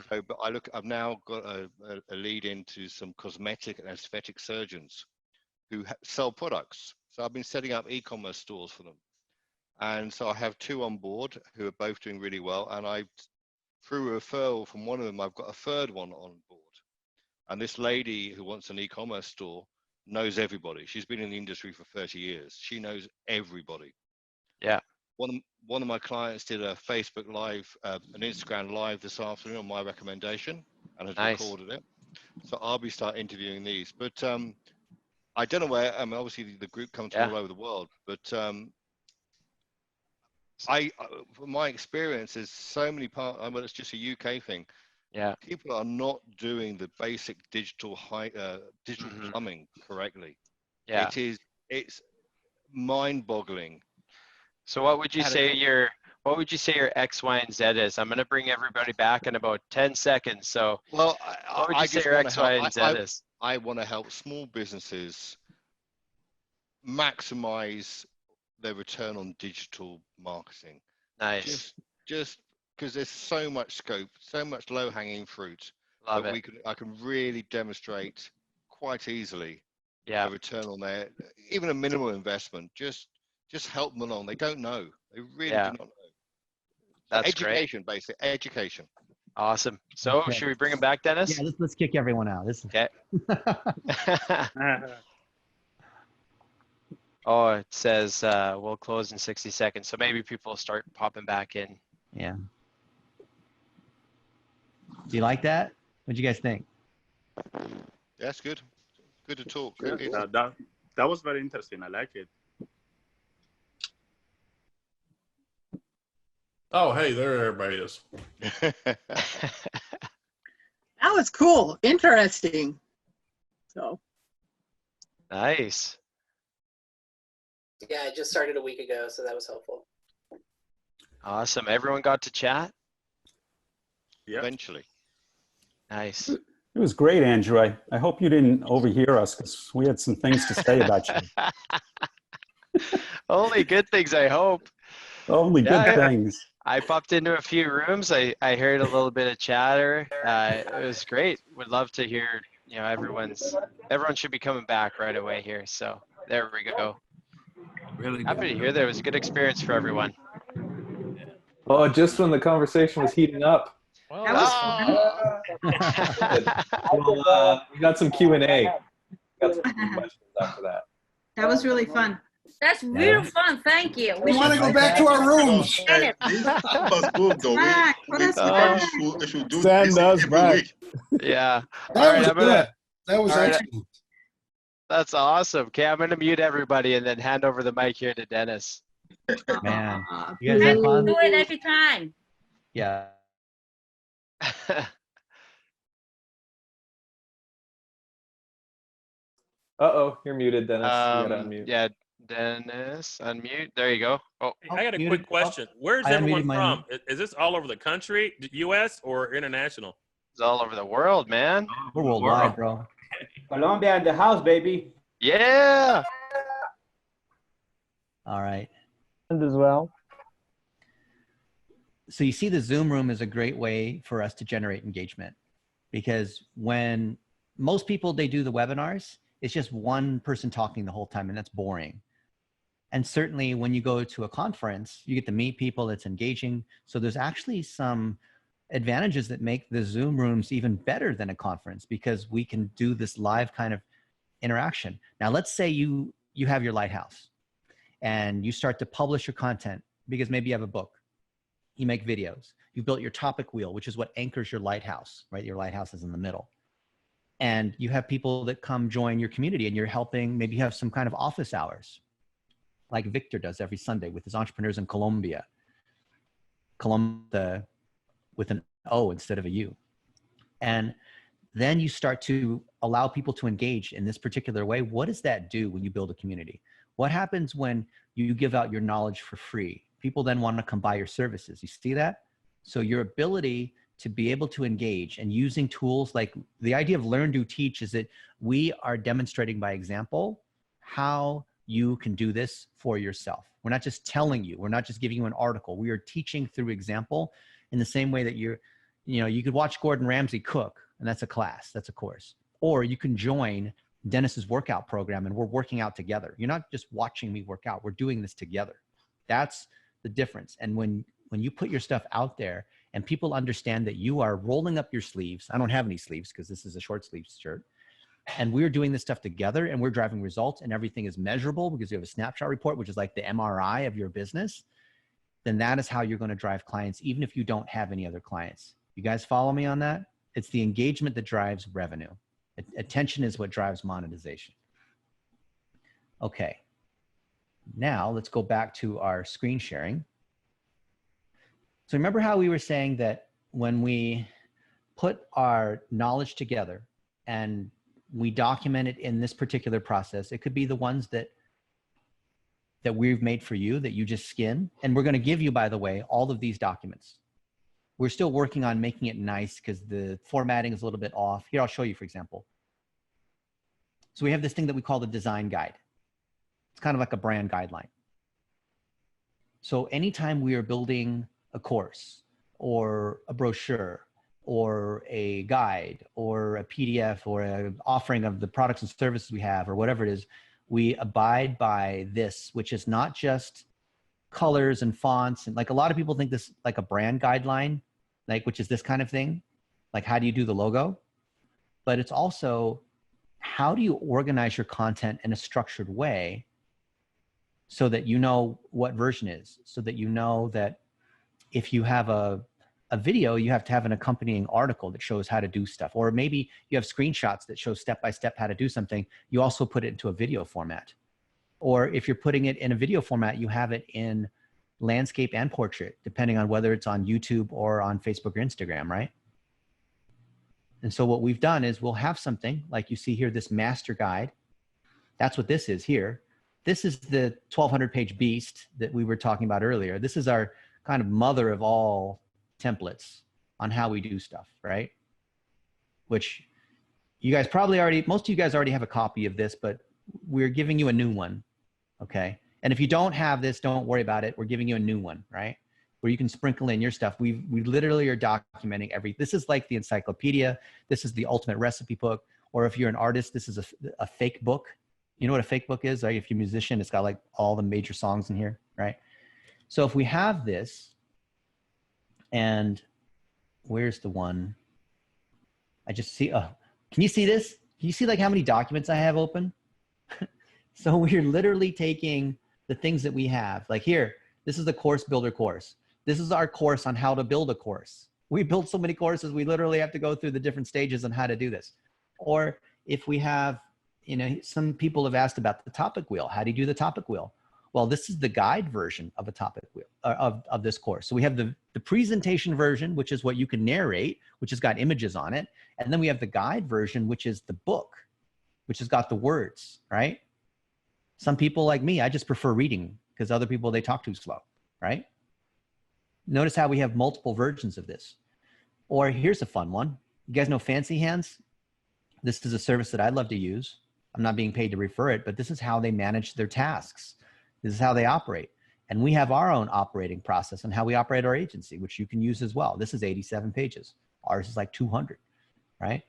So, but I've now got a lead into some cosmetic and aesthetic surgeons who sell products. So I've been setting up e-commerce stores for them. And so I have 2 on board who are both doing really well. And through a referral from one of them, I've got a 3rd one on board. And this lady who wants an e-commerce store knows everybody. She's been in the industry for 30 years. She knows everybody. Yeah. One of my clients did a Facebook Live, an Instagram Live this afternoon on my recommendation, and has recorded it. So I'll be start interviewing these. But I don't know where. I mean, obviously the group comes from all over the world, but from my experience, is so many parts. I mean, it's just a UK thing. Yeah. People are not doing the basic digital plumbing correctly. Yeah. It's mind-boggling. So what would you say your X, Y, and Z is? I'm going to bring everybody back in about 10 seconds. So what would you say your X, Y, and Z is? I want to help small businesses maximize their return on digital marketing. Nice. Just because there's so much scope, so much low-hanging fruit. Love it. I can really demonstrate quite easily a return on their, even a minimal investment. Just help them along. They don't know. They really do not know. That's education, basically. Education. Awesome. So should we bring him back, Dennis? Yeah, let's kick everyone out. Okay. Oh, it says we'll close in 60 seconds. So maybe people will start popping back in. Yeah. Do you like that? What do you guys think? That's good. Good to talk. That was very interesting. I like it. Oh, hey, there everybody is. That was cool. Interesting. So. Nice. Yeah, I just started a week ago, so that was helpful. Awesome. Everyone got to chat? Yeah. Eventually. Nice. It was great, Andrew. I hope you didn't overhear us because we had some things to say about you. Only good things, I hope. Only good things. I popped into a few rooms. I heard a little bit of chatter. It was great. Would love to hear, everyone should be coming back right away here. So there we go. Really happy to hear that. It was a good experience for everyone. Oh, just when the conversation was heating up. That was Well, we got some Q&A. Got some questions after that. That was really fun. That's real fun. Thank you. We want to go back to our rooms. That was good, though. We should do Send this us every back. week. Yeah. That was good. That was All right. excellent. That's awesome. Okay, I'm going to mute everybody and then hand over the mic here to Dennis. Man, you guys had We fun? do it every time. Yeah. Uh-oh, you're muted, Dennis. You gotta unmute. Yeah, Dennis, unmute. There you go. Oh, I got a muted. quick question. Where's I everyone unmuted my from? Is this all over the country, U.S. or international? it's all over the world, man. We're worldwide, bro. Colombia in the house, baby. Yeah. All right. And as well. So you see the Zoom room is a great way for us to generate engagement, because when most people, they do the webinars, it's just one person talking the whole time, and that's boring. And certainly when you go to a conference, you get to meet people, it's engaging. So there's actually some advantages that make the Zoom rooms even better than a conference, because we can do this live kind of interaction. Now, let's say you have your Lighthouse and you start to publish your content because maybe you have a book, you make videos, you built your topic wheel, which is what anchors your Lighthouse, right? Your Lighthouse is in the middle. And you have people that come join your community and you're helping, maybe you have some kind of office hours like Victor does every Sunday with his entrepreneurs in Colombia. With an O instead of a U. And then you start to allow people to engage in this particular way, what does that do when you build a community? What happens when you give out your knowledge for free? People then want to come buy your services. You see that? So your ability to be able to engage and using tools like the idea of learn, do, teach is that we are demonstrating by example how you can do this for yourself. We're not just telling you, we're not just giving you an article. We are teaching through example in the same way that you could watch Gordon Ramsay cook, and that's a class, that's a course. Or you can join Dennis's workout program and we're working out together. You're not just watching me work out, we're doing this together. That's the difference. And when you put your stuff out there and people understand that you are rolling up your sleeves, I don't have any sleeves because this is a short sleeve shirt, and we're doing this stuff together and we're driving results and everything is measurable because you have a snapshot report, which is like the MRI of your business, then that is how you're going to drive clients, even if you don't have any other clients. You guys follow me on that? It's the engagement that drives revenue. Attention is what drives monetization. Okay. Now let's go back to our screen sharing. So remember how we were saying that when we put our knowledge together and we document it in this particular process, it could be the ones that we've made for you that you just skin. And we're going to give you, by the way, all of these documents. We're still working on making it nice because the formatting is a little bit off. Here, I'll show you, for example. So we have this thing that we call the design guide. It's kind of like a brand guideline. So anytime we are building a course or a brochure or a guide or a PDF or an offering of the products and services we have or whatever it is, we abide by this, which is not just colors and fonts. And like a lot of people think this like a brand guideline, like which is this kind of thing, like how do you do the logo? But it's also how do you organize your content in a structured way so that you know what version is, so that you know that if you have a video, you have to have an accompanying article that shows how to do stuff. Or maybe you have screenshots that show step-by-step how to do something. You also put it into a video format. Or if you're putting it in a video format, you have it in landscape and portrait, depending on whether it's on YouTube or on Facebook or Instagram, right? And so what we've done is we'll have something like you see here, this master guide. That's what this is here. This is the 1,200-page beast that we were talking about earlier. This is our kind of mother of all templates on how we do stuff, right? Which you guys probably already, most of you guys already have a copy of this, but we're giving you a new one, okay? And if you don't have this, don't worry about it. We're giving you a new one, right? Where you can sprinkle in your stuff. We literally are documenting this is like the encyclopedia. This is the ultimate recipe book. Or if you're an artist, this is a fake book. You know what a fake book is? Like if you're a musician, it's got like all the major songs in here, right? So if we have this, and where's the one? I just see, can you see this? Can you see like how many documents I have open? So we're literally taking the things that we have. Like here, this is the course builder course. This is our course on how to build a course. We built so many courses, we literally have to go through the different stages on how to do this. Or if we have, some people have asked about the topic wheel. How do you do the topic wheel? Well, this is the guide version of a topic wheel of this course. So we have the presentation version, which is what you can narrate, which has got images on it. And then we have the guide version, which is the book, which has got the words, right? Some people like me, I just prefer reading because other people, they talk too slow, right? Notice how we have multiple versions of this. Or here's a fun one. You guys know Fancy Hands? This is a service that I love to use. I'm not being paid to refer it, but this is how they manage their tasks. This is how they operate. And we have our own operating process and how we operate our agency, which you can use as well. This is 87 pages. Ours is like 200, right?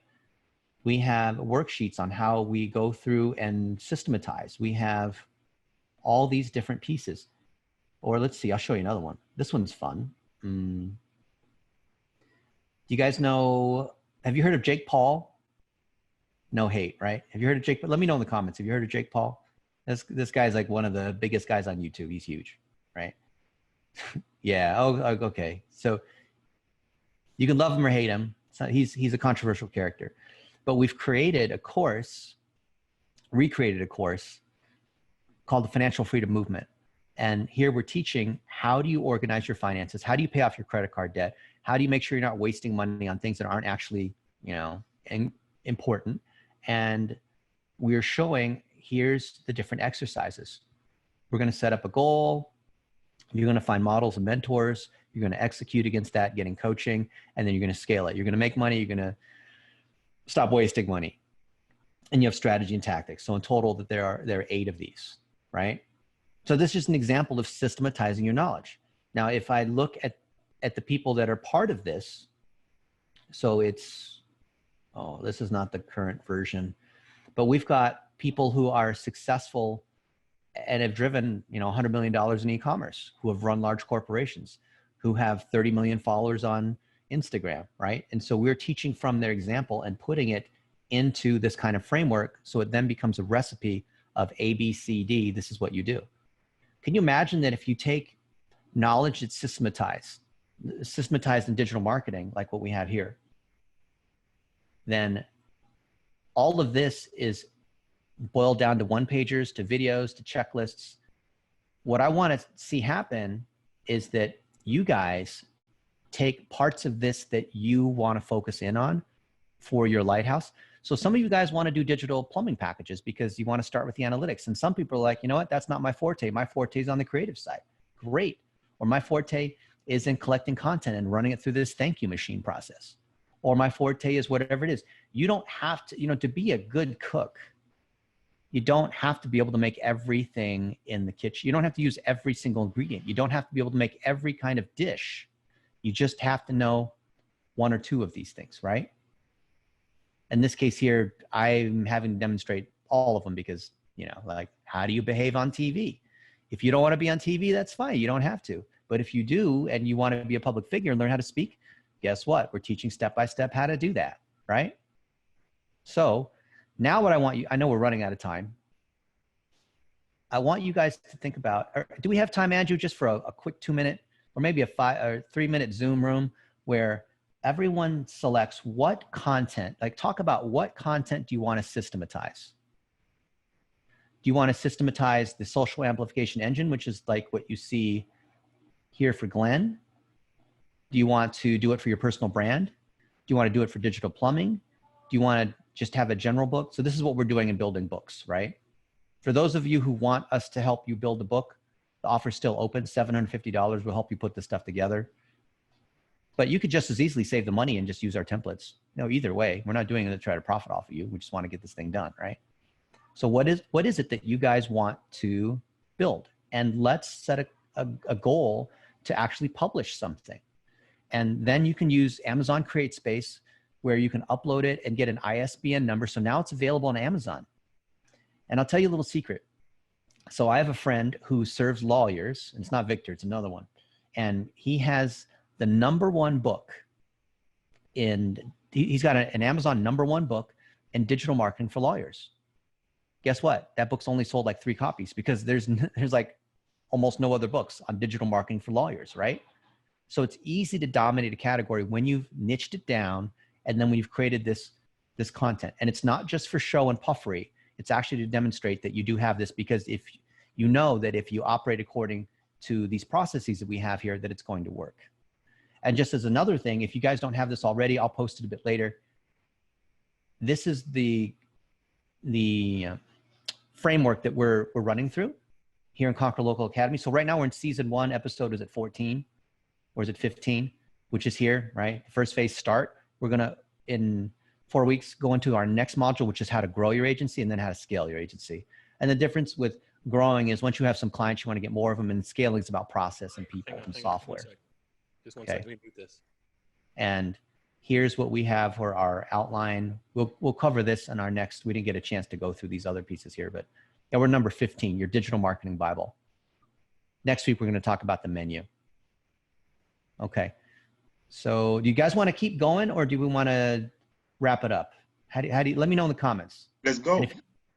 We have worksheets on how we go through and systematize. We have all these different pieces. Or let's see, I'll show you another one. This one's fun. Do you guys know, have you heard of Jake Paul? No hate, right? Have you heard of Jake? Let me know in the comments. Have you heard of Jake Paul? This guy's like one of the biggest guys on YouTube. He's huge, right? Yeah. Oh, okay. So you can love him or hate him. He's a controversial character, but we've created a course, recreated a course called the Financial Freedom Movement. And here we're teaching how do you organize your finances? How do you pay off your credit card debt? How do you make sure you're not wasting money on things that aren't actually, important? And we're showing, here's the different exercises. We're going to set up a goal. You're going to find models and mentors. You're going to execute against that, getting coaching, and then you're going to scale it. You're going to make money. You're going to stop wasting money. And you have strategy and tactics. So in total, that there are 8 of these, right? So this is an example of systematizing your knowledge. Now, if I look at the people that are part of this, so it's, oh, this is not the current version, but we've got people who are successful and have driven, $100 million in e-commerce, who have run large corporations, who have 30 million followers on Instagram, right? And so we're teaching from their example and putting it into this kind of framework. So it then becomes a recipe of A, B, C, D. This is what you do. Can you imagine that if you take knowledge that's systematized in digital marketing, like what we have here, then all of this is boiled down to one-pagers, to videos, to checklists. What I want to see happen is that you guys take parts of this that you want to focus in on for your Lighthouse. So some of you guys want to do digital plumbing packages because you want to start with the analytics. And some people are like, you know what, that's not my forte. My forte is on the creative side. Great. Or my forte is in collecting content and running it through this thank you machine process. Or my forte is whatever it is. You don't have to, to be a good cook, you don't have to be able to make everything in the kitchen. You don't have to use every single ingredient. You don't have to be able to make every kind of dish. You just have to know 1 or 2 of these things, right? In this case here, I'm having to demonstrate all of them because, like, how do you behave on TV? If you don't want to be on TV, that's fine. You don't have to. But if you do, and you want to be a public figure and learn how to speak, guess what? We're teaching step-by-step how to do that, right? So now what I want you, I know we're running out of time. I want you guys to think about, do we have time, Andrew, just for a quick 2-minute or maybe a 5 or 3-minute Zoom room where everyone selects what content, like talk about what content do you want to systematize? Do you want to systematize the social amplification engine, which is like what you see here for Glenn? Do you want to do it for your personal brand? Do you want to do it for digital plumbing? Do you want to just have a general book? So this is what we're doing in building books, right? For those of you who want us to help you build a book, the offer's still open. $750 will help you put this stuff together. But you could just as easily save the money and just use our templates. Either way, we're not doing it to try to profit off of you. We just want to get this thing done, right? So what is it that you guys want to build? And let's set a goal to actually publish something. And then you can use Amazon CreateSpace where you can upload it and get an ISBN number. So now it's available on Amazon. And I'll tell you a little secret. So I have a friend who serves lawyers, and it's not Victor, it's another one. And he has the #1 book he's got an Amazon #1 book in digital marketing for lawyers. Guess what? That book's only sold like 3 copies because there's like almost no other books on digital marketing for lawyers, right? So it's easy to dominate a category when you've niched it down and then when you've created this content. And it's not just for show and puffery. It's actually to demonstrate that you do have this, because if you know that if you operate according to these processes that we have here, that it's going to work. And just as another thing, if you guys don't have this already, I'll post it a bit later. This is the framework that we're running through here in Conquer Local Academy. So right now we're in season 1, episode, is it 14 or is it 15, which is here, right? First phase start. We're going to, in 4 weeks, go into our next module, which is how to grow your agency and then how to scale your agency. And the difference with growing is once you have some clients, you want to get more of them, and scaling is about process and people and software. Just one second, let me mute this. And here's what we have for our outline. We'll cover this in our next, we didn't get a chance to go through these other pieces here, but yeah, we're number 15, your digital marketing Bible. Next week, we're going to talk about the menu. Okay. So do you guys want to keep going, or do we want to wrap it up? How do you let me know in the comments. Let's go. If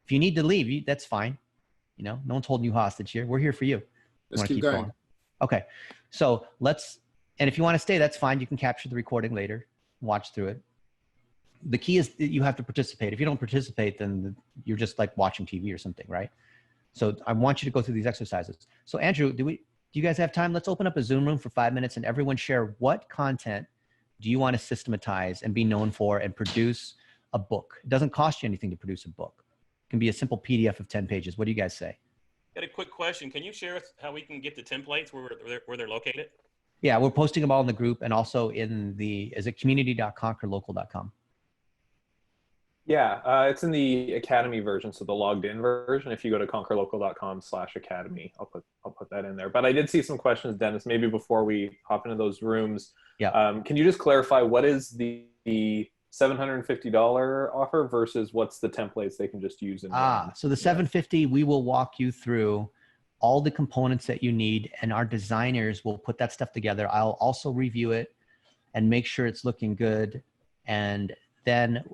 you need to leave, that's fine. No one's holding you hostage here. We're here for you. Let's keep going. Okay. So and if you want to stay, that's fine. You can capture the recording later, watch through it. The key is that you have to participate. If you don't participate, then you're just like watching TV or something, right? So I want you to go through these exercises. So Andrew, do you guys have time? Let's open up a Zoom room for 5 minutes and everyone share what content do you want to systematize and be known for and produce a book. It doesn't cost you anything to produce a book. It can be a simple PDF of 10 pages. What do you guys say? Got a quick question. Can you share with how we can get the templates where they're located? Yeah, we're posting them all in the group and also in the, is it community.conquerlocal.com? Yeah, it's in the Academy version, so the logged in version. If you go to conquerlocal.com/academy, I'll put that in there. But I did see some questions, Dennis, maybe before we hop into those rooms. Yeah. Can you just clarify what is the $750 offer versus what's the templates they can just use? So the $750, we will walk you through all the components that you need, and our designers will put that stuff together. I'll also review it and make sure it's looking good. And then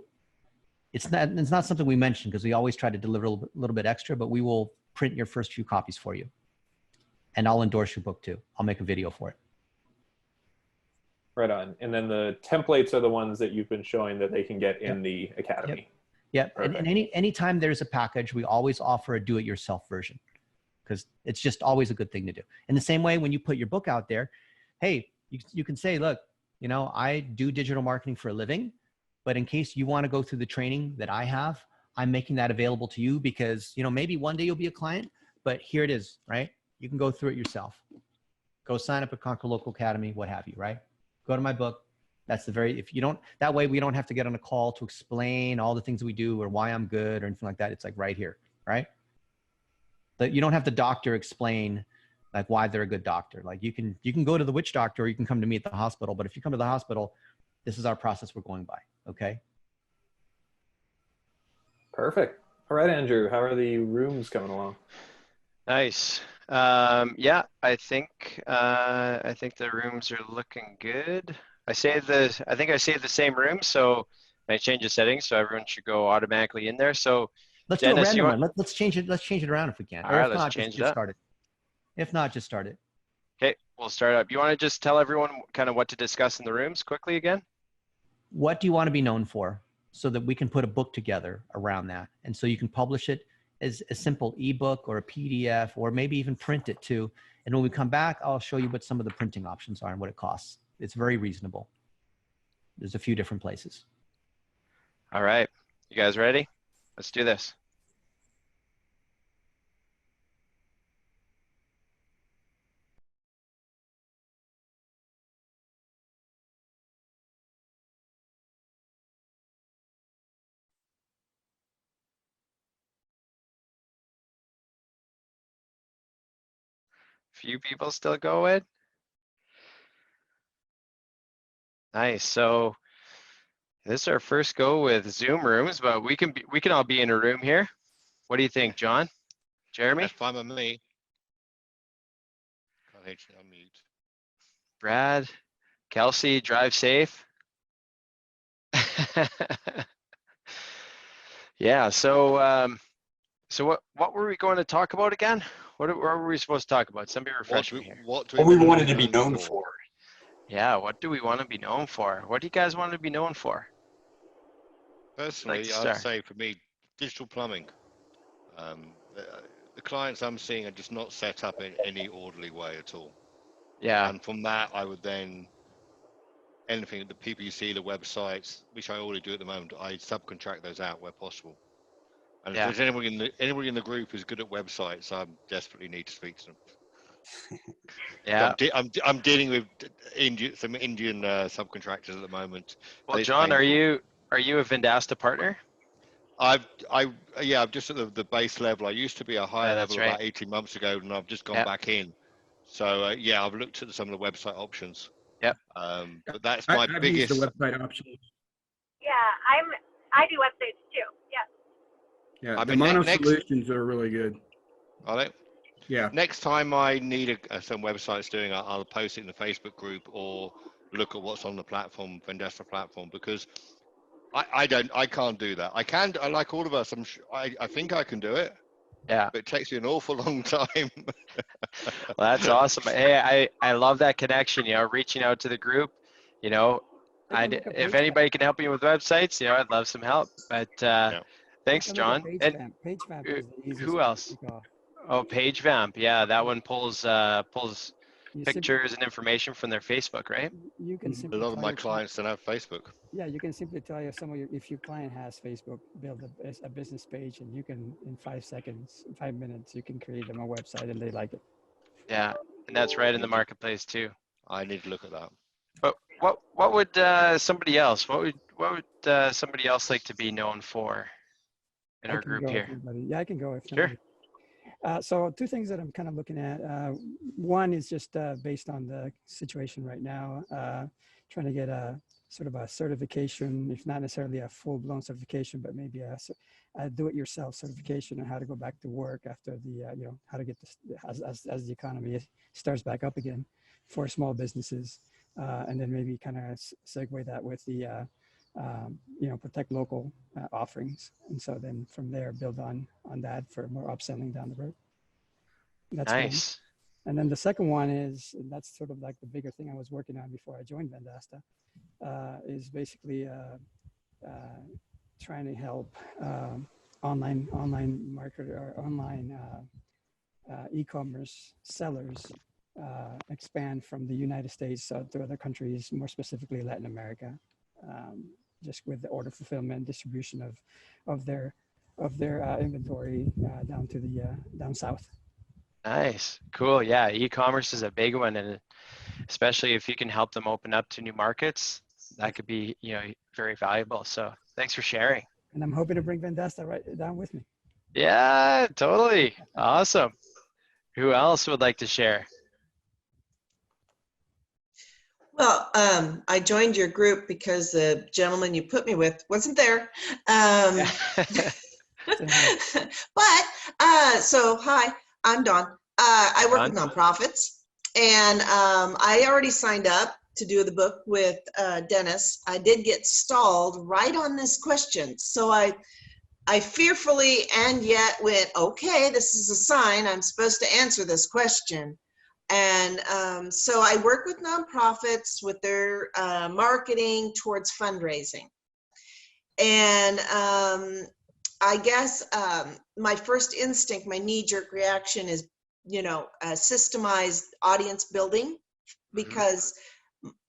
it's not something we mentioned because we always try to deliver a little bit extra, but we will print your first few copies for you. And I'll endorse your book too. I'll make a video for it. Right on. And then the templates are the ones that you've been showing that they can get in the Academy. Yep. And anytime there's a package, we always offer a do-it-yourself version because it's just always a good thing to do. In the same way, when you put your book out there, hey, you can say, look, you know, I do digital marketing for a living, but in case you want to go through the training that I have, I'm making that available to you because, you know, maybe one day you'll be a client, but here it is, right? You can go through it yourself. Go sign up at Conquer Local Academy, what have you, right? Go to my book. That's if you don't, that way we don't have to get on a call to explain all the things we do or why I'm good or anything like that. It's like right here, right? But you don't have the doctor explain like why they're a good doctor. Like you can go to the witch doctor or you can come to me at the hospital. But if you come to the hospital, this is our process we're going by. Okay. Perfect. All right, Andrew, how are the rooms coming along? Nice. Yeah, I think the rooms are looking good. I think I saved the same room, so I change the settings so everyone should go automatically in there. So let's Dennis, do a random one. Let's change it. Let's change it around if we can. All right, let's change it up. Start it. If not, just start it. Okay, we'll start up. You want to just tell everyone kind of what to discuss in the rooms quickly again? What do you want to be known for so that we can put a book together around that? And so you can publish it as a simple ebook or a PDF or maybe even print it too. And when we come back, I'll show you what some of the printing options are and what it costs. It's very reasonable. There's a few different places. All right, you guys ready? Let's do this. Few people still going. Nice. So this is our first go with Zoom rooms, but we can all be in a room here. What do you think, John? Jeremy? That's fine with me. Can't unmute. Brad? Kelsey, drive safe. Yeah, so what were we going to talk about again? What were we supposed to talk about? Somebody refresh me here. What we wanted to be known for. Yeah, what do we want to be known for? What do you guys want to be known for? Personally, I'd say for me, digital plumbing. The clients I'm seeing are just not set up in any orderly way at all. Yeah. And from that, I would then, anything, the PPC, the websites, which I already do at the moment, I subcontract those out where possible. And if there's anybody in the group who's good at websites, I desperately need to speak to them. Yeah, I'm dealing with some Indian subcontractors at the moment. Well, John, are you a Vendasta partner? I'm just at the base level. I used to be a higher level about 18 months ago, and I've just gone back in. So yeah, I've looked at some of the website options. Yep. But that's my biggest. I've used the website options. Yeah, I do websites too. Yeah. Yeah, the mono solutions are really good. Are they? Yeah. Next time I need some websites doing, I'll post it in the Facebook group or look at what's on the platform, Vendasta platform, because I can't do that. I like all of us. I think I can do it. Yeah. But it takes me an awful long time. Well, that's awesome. Hey, I love that connection. You know, reaching out to the group. You know, if anybody can help me with websites, you know, I'd love some help. But thanks, John. And PageVamp is the easiest who else? Oh, PageVamp. Yeah, that one pulls pictures and information from their Facebook, right? You can A simply lot of tell my your clients don't have Facebook. Yeah, you can simply tell if your client has Facebook, build a business page, and you can in 5 seconds, 5 minutes, you can create them a website, and they like it. Yeah, and that's right in the marketplace too. I need to look at that. But what would somebody else? What would somebody else like to be known for in our group here? Yeah, I can go if Sure. So 2 things that I'm kind of looking at. One is just based on the situation right now, trying to get a sort of a certification, if not necessarily a full-blown certification, but maybe a do-it-yourself certification on how to go back to work after the, how to get this as the economy starts back up again for small businesses, and then maybe kind of segue that with the, protect local offerings, and so then from there build on that for more upselling down the road. That's nice. one. And then the second one is, and that's sort of like the bigger thing I was working on before I joined Vendasta, is basically trying to help online marketer or online e-commerce sellers expand from the United States to other countries, more specifically Latin America, just with the order fulfillment, distribution of their inventory down to the down south. Nice, cool. Yeah, e-commerce is a big one, and especially if you can help them open up to new markets, that could be very valuable. So thanks for sharing. And I'm hoping to bring Vendasta right down with me. Yeah, totally. Awesome. Who else would like to share? Well, I joined your group because the gentleman you put me with wasn't there. So hi, I'm Dawn. I work with nonprofits, and I already signed up to do the book with Dennis. I did get stalled right on this question, so I fearfully and yet went, okay, this is a sign I'm supposed to answer this question. And so I work with nonprofits with their marketing towards fundraising. And I guess my first instinct, my knee-jerk reaction is, systemized audience building, because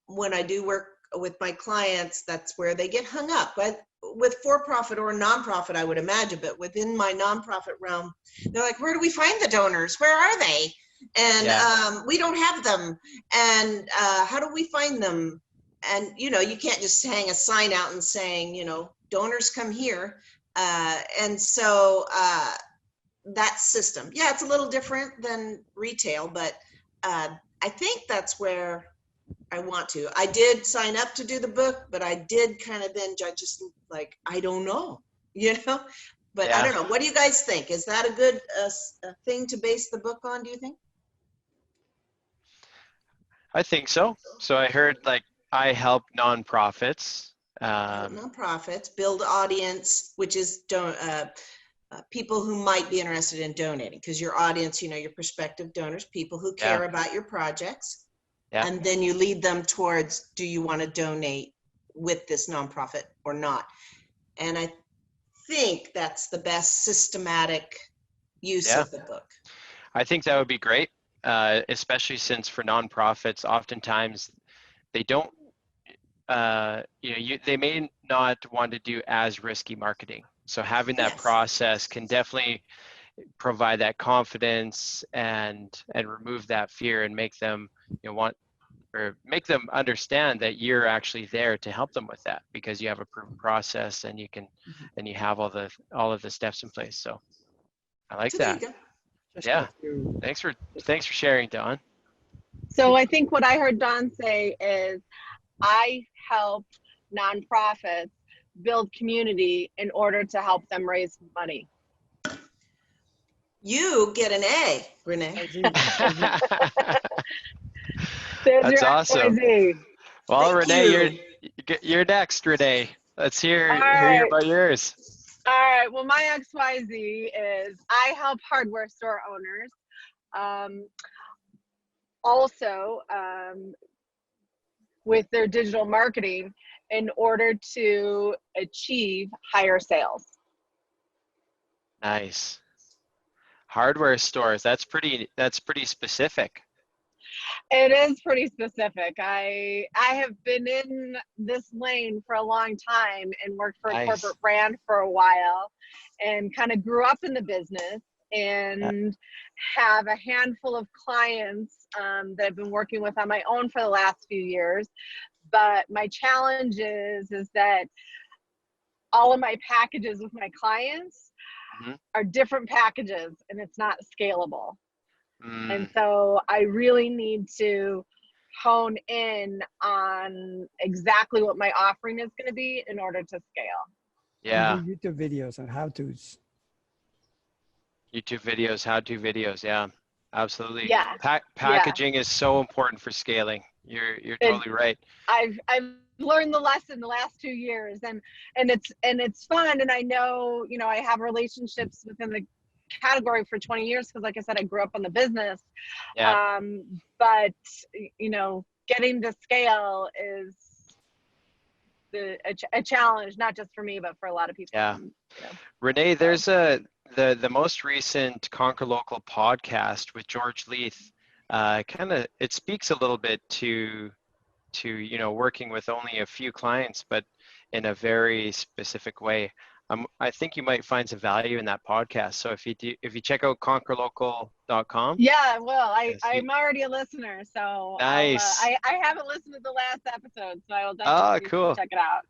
when I do work with my clients, that's where they get hung up. But with for-profit or nonprofit, I would imagine, but within my nonprofit realm, they're like, where do we find the donors? Where are they? And we don't have them. And how do we find them? And, you can't just hang a sign out and saying, donors come here. And so that system, it's a little different than retail, but I think that's where I want to. I did sign up to do the book, but I did kind of then just like, I don't know, but I don't know. What do you guys think? Is that a good thing to base the book on, do you think? I think so. So I heard I help nonprofits. Nonprofits build audience, which is people who might be interested in donating, because your audience, your prospective donors, people who care about your projects. Yeah. And then you lead them towards, do you want to donate with this nonprofit or not? And I think that's the best systematic use of the book. I think that would be great, especially since for nonprofits, oftentimes they don't, they may not want to do as risky marketing. So having that process can definitely provide that confidence and remove that fear and make them make them understand that you're actually there to help them with that, because you have a proven process and you have all of the steps in place. So I like that. Yeah. Thanks for sharing, Dawn. So I think what I heard Dawn say is, I help nonprofits build community in order to help them raise money. You get an A, Renee. That's awesome. Well, Thank Renee, you're next, Renee. Let's hear about yours. All right. Well, my XYZ is I help hardware store owners also with their digital marketing in order to achieve higher sales. Nice. Hardware stores. That's pretty specific. It is pretty specific. I have been in this lane for a long time and worked for a corporate brand for a while, and kind of grew up in the business and have a handful of clients that I've been working with on my own for the last few years. But my challenge is that all of my packages with my clients are different packages, and it's not scalable. And so I really need to hone in on exactly what my offering is going to be in order to scale. Yeah. YouTube videos on how-tos. YouTube videos, how-to videos. Yeah, absolutely. Yeah. Packaging is so important for scaling. You're totally right. I've learned the lesson the last 2 years, and it's fun. And I know, I have relationships within the category for 20 years because, like I said, I grew up in the business. Yeah. But getting to scale is a challenge, not just for me, but for a lot of people. Yeah. Renee, there's the most recent Conquer Local podcast with George Leith. It speaks a little bit to working with only a few clients, but in a very specific way. I think you might find some value in that podcast. So if you check out conquerlocal.com. Yeah, well, I'm already a listener, so nice. I haven't listened to the last episode, so I will definitely cool. check it out.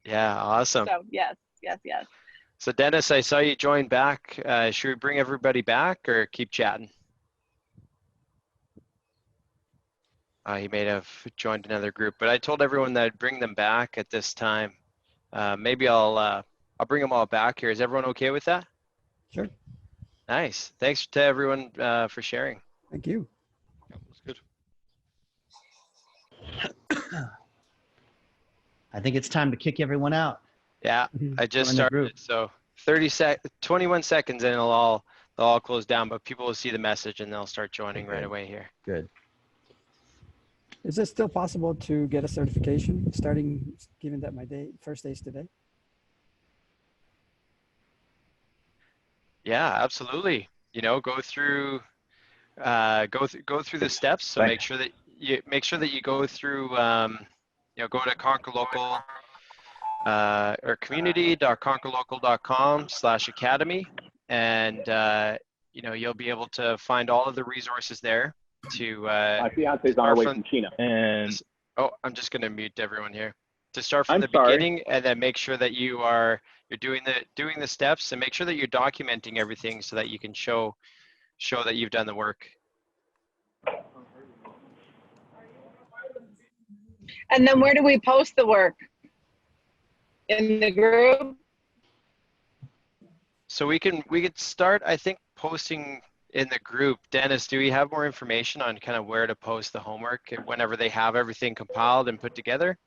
Yeah, awesome. So yes. So Dennis, I saw you join back. Should we bring everybody back or keep chatting? He may have joined another group, but I told everyone that I'd bring them back at this time. Maybe I'll bring them all back here. Is everyone okay with that? Sure. Nice. Thanks to everyone for sharing. Thank you. That was good. I think it's time to kick everyone out. Yeah, I just started. So 21 seconds and they'll all close down, but people will see the message and they'll start joining right away here. Good. Is it still possible to get a certification starting, given that my first day is today? Yeah, absolutely. Go through the steps. So make sure that you go through, go to Conquer Local or community.conquerlocal.com/academy, and you'll be able to find all of the resources there. My fiance's on her way from China. And I'm just going to mute everyone here. To start from the beginning, and then make sure that you're doing the steps, and make sure that you're documenting everything so that you can show that you've done the work. And then where do we post the work? In the group? So we could start, I think, posting in the group. Dennis, do we have more information on kind of where to post the homework whenever they have everything compiled and put together?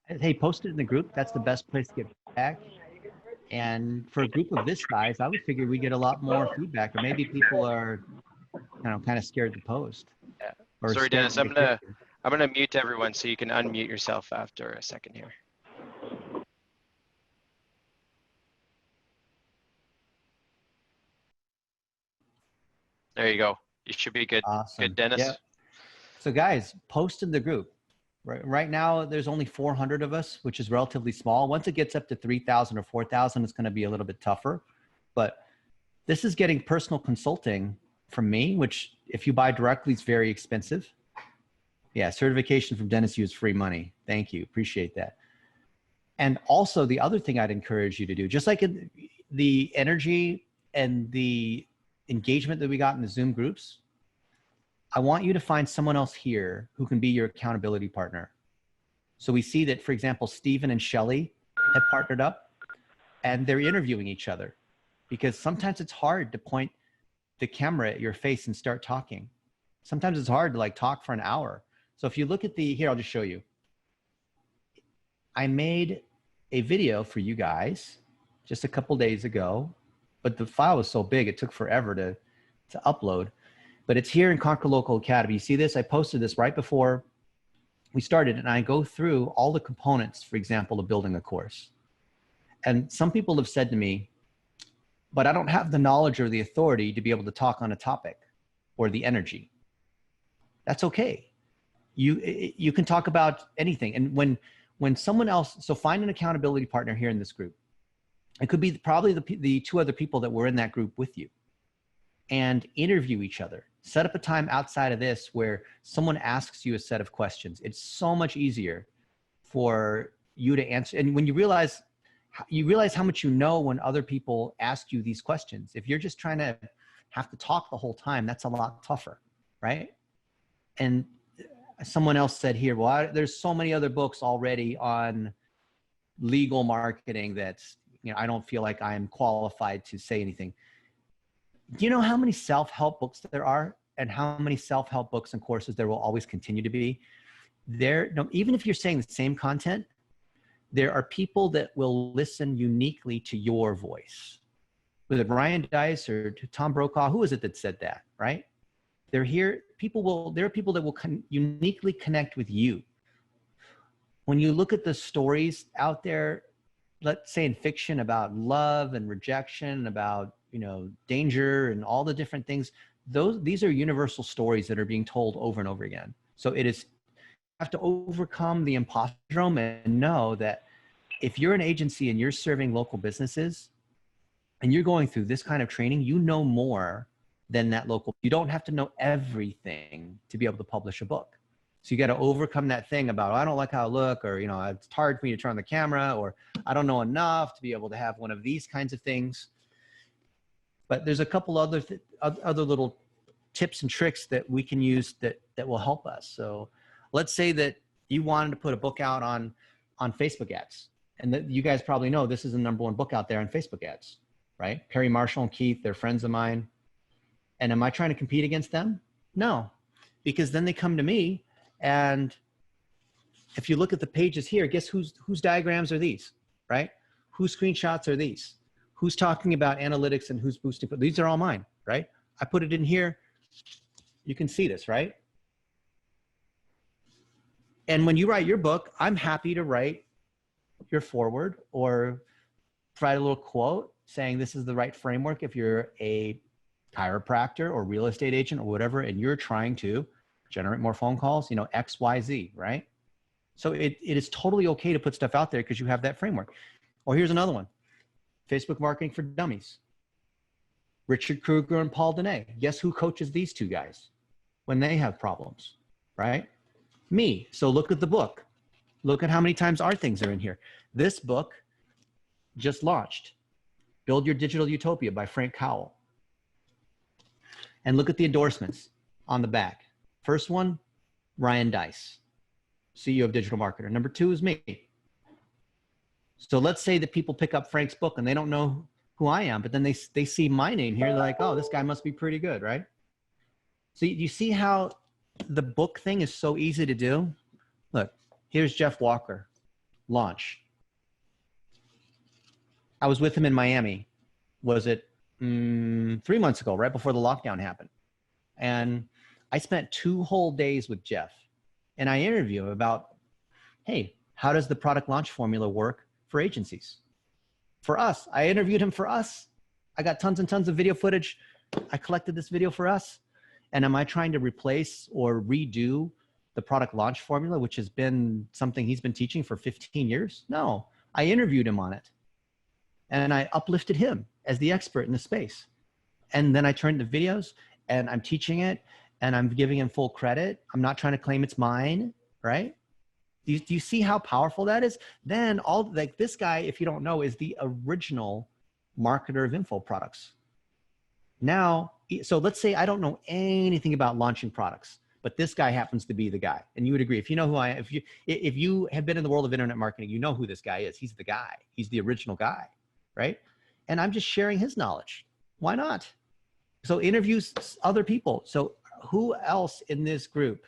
Hey, post it in the group. That's the best place to get feedback. And for a group of this size, I would figure we get a lot more feedback, or maybe people are, kind of scared to post. Yeah. Sorry, Dennis, I'm gonna mute everyone so you can unmute yourself after a second here. There you go. You should be good. Awesome. Good, Dennis. Yeah. So guys, post in the group. Right now, there's only 400 of us, which is relatively small. Once it gets up to 3,000 or 4,000, it's going to be a little bit tougher. But this is getting personal consulting from me, which if you buy directly, is very expensive. Yeah, certification from Dennis Yu is free money. Thank you. Appreciate that. And also the other thing I'd encourage you to do, just like the energy and the engagement that we got in the Zoom groups, I want you to find someone else here who can be your accountability partner. So we see that, for example, Stephen and Shelly have partnered up and they're interviewing each other, because sometimes it's hard to point the camera at your face and start talking. Sometimes it's hard to talk for an hour. So if you look at here, I'll just show you. I made a video for you guys just a couple days ago, but the file was so big, it took forever to upload. But it's here in Conquer Local Academy. You see this? I posted this right before we started, and I go through all the components, for example, of building a course. And some people have said to me, but I don't have the knowledge or the authority to be able to talk on a topic or the energy. That's okay. You can talk about anything. And when someone else, so find an accountability partner here in this group. It could be probably the two other people that were in that group with you, and interview each other. Set up a time outside of this where someone asks you a set of questions. It's so much easier for you to answer. And when you realize how much you know when other people ask you these questions. If you're just trying to have to talk the whole time, that's a lot tougher, right? And someone else said here, well, there's so many other books already on legal marketing that, you know, I don't feel like I'm qualified to say anything. Do you know how many self-help books there are, and how many self-help books and courses there will always continue to be? Even if you're saying the same content, there are people that will listen uniquely to your voice. Was it Ryan Dice or Tom Brokaw? Who is it that said that, right? They're here. There are people that will uniquely connect with you. When you look at the stories out there, let's say in fiction, about love and rejection, about, you know, danger and all the different things, these are universal stories that are being told over and over again. So it is, you have to overcome the imposter syndrome and know that if you're an agency and you're serving local businesses and you're going through this kind of training, you know more than that local. You don't have to know everything to be able to publish a book. So you got to overcome that thing about, I don't like how I look, or, you know, it's hard for me to turn on the camera, or I don't know enough to be able to have one of these kinds of things. But there's a couple other little tips and tricks that we can use that will help us. So let's say that you wanted to put a book out on Facebook ads, and that you guys probably know this is the #1 book out there on Facebook ads, right? Perry Marshall and Keith, they're friends of mine. And am I trying to compete against them? No, because then they come to me, and if you look at the pages here, guess whose diagrams are these, right? Whose screenshots are these? Who's talking about analytics and who's boosting? These are all mine, right? I put it in here. You can see this, right? And when you write your book, I'm happy to write your foreword or provide a little quote saying this is the right framework if you're a chiropractor or real estate agent or whatever, and you're trying to generate more phone calls, you know, X, Y, Z, right? So it is totally okay to put stuff out there because you have that framework. Or here's another one, Facebook Marketing for Dummies. Richard Kruger and Paul Dene. Guess who coaches these two guys when they have problems, right? Me. So look at the book. Look at how many times our things are in here. This book just launched, Build Your Digital Utopia by Frank Cowell. And look at the endorsements on the back. First one, Ryan Dice, CEO of Digital Marketer. Number 2 is me. So let's say that people pick up Frank's book and they don't know who I am, but then they see my name here. They're like, oh, this guy must be pretty good, right? So you see how the book thing is so easy to do? Look, here's Jeff Walker, launch. I was with him in Miami. Was it 3 months ago, right before the lockdown happened? And I spent 2 whole days with Jeff, and I interviewed him about, hey, how does the product launch formula work for agencies? For us, I interviewed him for us. I got tons and tons of video footage. I collected this video for us. And am I trying to replace or redo the product launch formula, which has been something he's been teaching for 15 years? No, I interviewed him on it. And I uplifted him as the expert in the space. And then I turned the videos and I'm teaching it and I'm giving him full credit. I'm not trying to claim it's mine, right? Do you see how powerful that is? Then like this guy, if you don't know, is the original marketer of info products. Now, so let's say I don't know anything about launching products, but this guy happens to be the guy. And you would agree, if you know who I am, if you have been in the world of internet marketing, you know who this guy is. He's the guy. He's the original guy, right? And I'm just sharing his knowledge. Why not? So interviews other people. So who else in this group?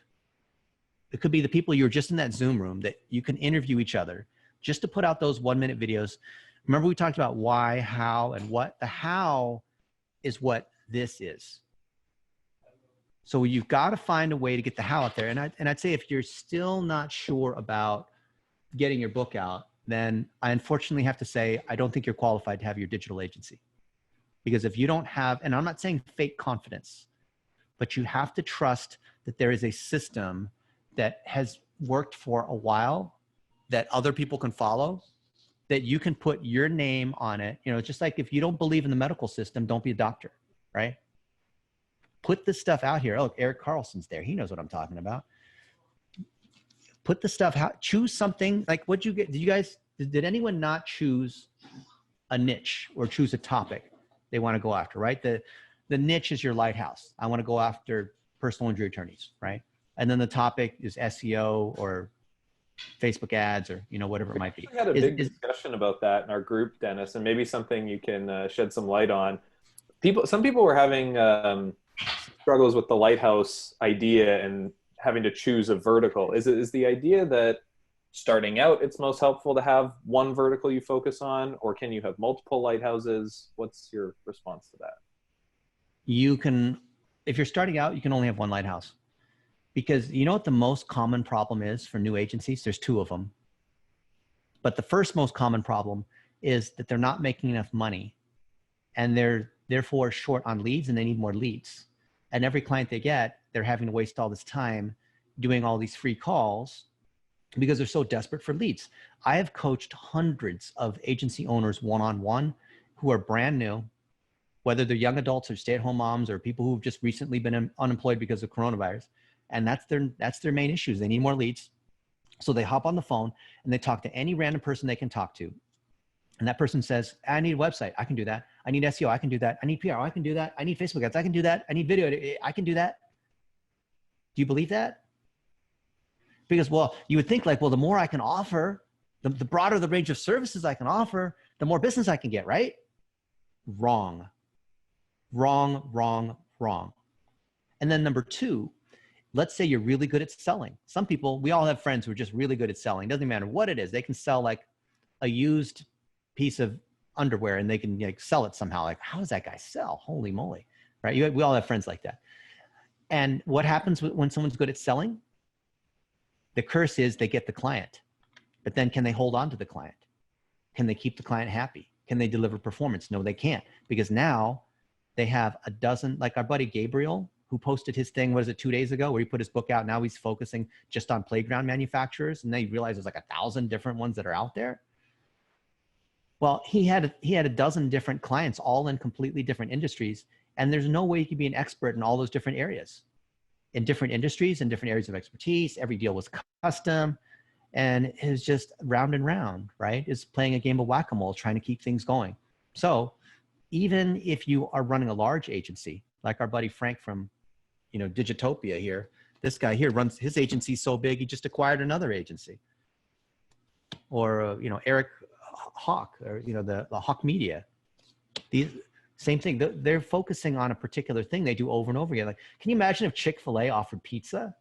It could be the people you're just in that Zoom room that you can interview each other just to put out those 1-minute videos. Remember we talked about why, how, and what? The how is what this is. So you've got to find a way to get the how out there. And I'd say if you're still not sure about getting your book out, then I unfortunately have to say, I don't think you're qualified to have your digital agency. Because if you don't have, and I'm not saying fake confidence, but you have to trust that there is a system that has worked for a while that other people can follow, that you can put your name on it. You know, just like if you don't believe in the medical system, don't be a doctor, right? Put this stuff out here. Oh, Eric Carlson's there. He knows what I'm talking about. Put the stuff out. Choose something. Like what'd you get? Did anyone not choose a niche or choose a topic they want to go after, right? The niche is your lighthouse. I want to go after personal injury attorneys, right? And then the topic is SEO or Facebook ads or, you know, whatever it might be. We had a big discussion about that in our group, Dennis, and maybe something you can shed some light on. Some people were having struggles with the lighthouse idea and having to choose a vertical. Is the idea that starting out, it's most helpful to have one vertical you focus on, or can you have multiple lighthouses? What's your response to that? You can, if you're starting out, you can only have one lighthouse. Because you know what the most common problem is for new agencies? There's two of them. But the first most common problem is that they're not making enough money and they're therefore short on leads and they need more leads. And every client they get, they're having to waste all this time doing all these free calls because they're so desperate for leads. I have coached hundreds of agency owners one-on-one who are brand new, whether they're young adults or stay-at-home moms or people who've just recently been unemployed because of coronavirus. And that's their main issues. They need more leads. So they hop on the phone and they talk to any random person they can talk to. And that person says, I need a website. I can do that. I need SEO. I can do that. I need PR. I can do that. I need Facebook ads. I can do that. I need video. I can do that. Do you believe that? Because, well, you would think like, well, the more I can offer, the broader the range of services I can offer, the more business I can get, right? Wrong. Wrong, wrong, wrong. And then number two, let's say you're really good at selling. Some people, we all have friends who are just really good at selling. Doesn't matter what it is. They can sell like a used piece of underwear and they can like sell it somehow. Like, how does that guy sell? Holy moly, right? We all have friends like that. And what happens when someone's good at selling? The curse is they get the client, but then can they hold on to the client? Can they keep the client happy? Can they deliver performance? No, they can't, because now they have a dozen, like our buddy Gabriel, who posted his thing, what is it, 2 days ago, where he put his book out. Now he's focusing just on playground manufacturers. And then he realized there's like 1,000 different ones that are out there. Well, he had a dozen different clients, all in completely different industries. And there's no way you could be an expert in all those different areas, in different industries and different areas of expertise. Every deal was custom and it was just round and round, right? It's playing a game of whack-a-mole, trying to keep things going. So even if you are running a large agency, like our buddy Frank from, you know, Digitopia here, this guy here runs his agency so big, he just acquired another agency. Or, you know, Eric Hawk, or, you know, the Hawk Media. Same thing. They're focusing on a particular thing they do over and over again. Like, can you imagine if Chick-fil-A offered pizza?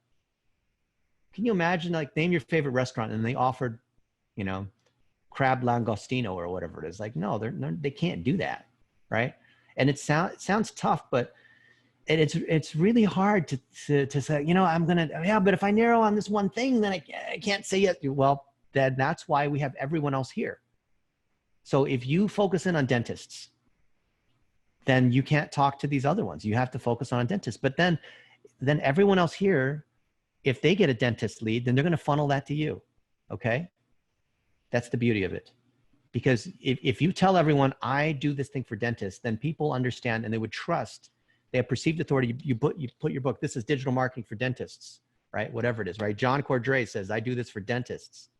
Can you imagine, like, name your favorite restaurant and they offered, you know, crab langostino or whatever it is? Like, no, they can't do that, right? And it sounds tough, but it's really hard to say, you know, but if I narrow on this one thing, then I can't say it. Well, that's why we have everyone else here. So if you focus in on dentists, then you can't talk to these other ones. You have to focus on dentists. But then everyone else here, if they get a dentist lead, then they're going to funnel that to you. Okay? That's the beauty of it. Because if you tell everyone, I do this thing for dentists, then people understand and they would trust. They have perceived authority. You put your book, this is digital marketing for dentists, right? Whatever it is, right? John Cordray says, I do this for dentists.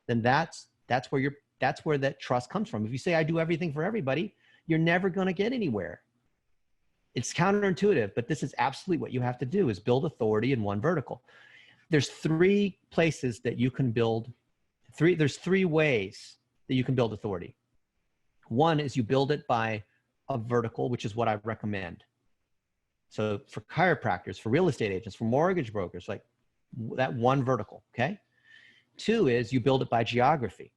Then that's where that trust comes from. If you say, I do everything for everybody, you're never going to get anywhere. It's counterintuitive, but this is absolutely what you have to do, is build authority in one vertical. There's three places that you can build. There's three ways that you can build authority. One is you build it by a vertical, which is what I recommend. So for chiropractors, for real estate agents, for mortgage brokers, like that one vertical, okay? Two is you build it by geography.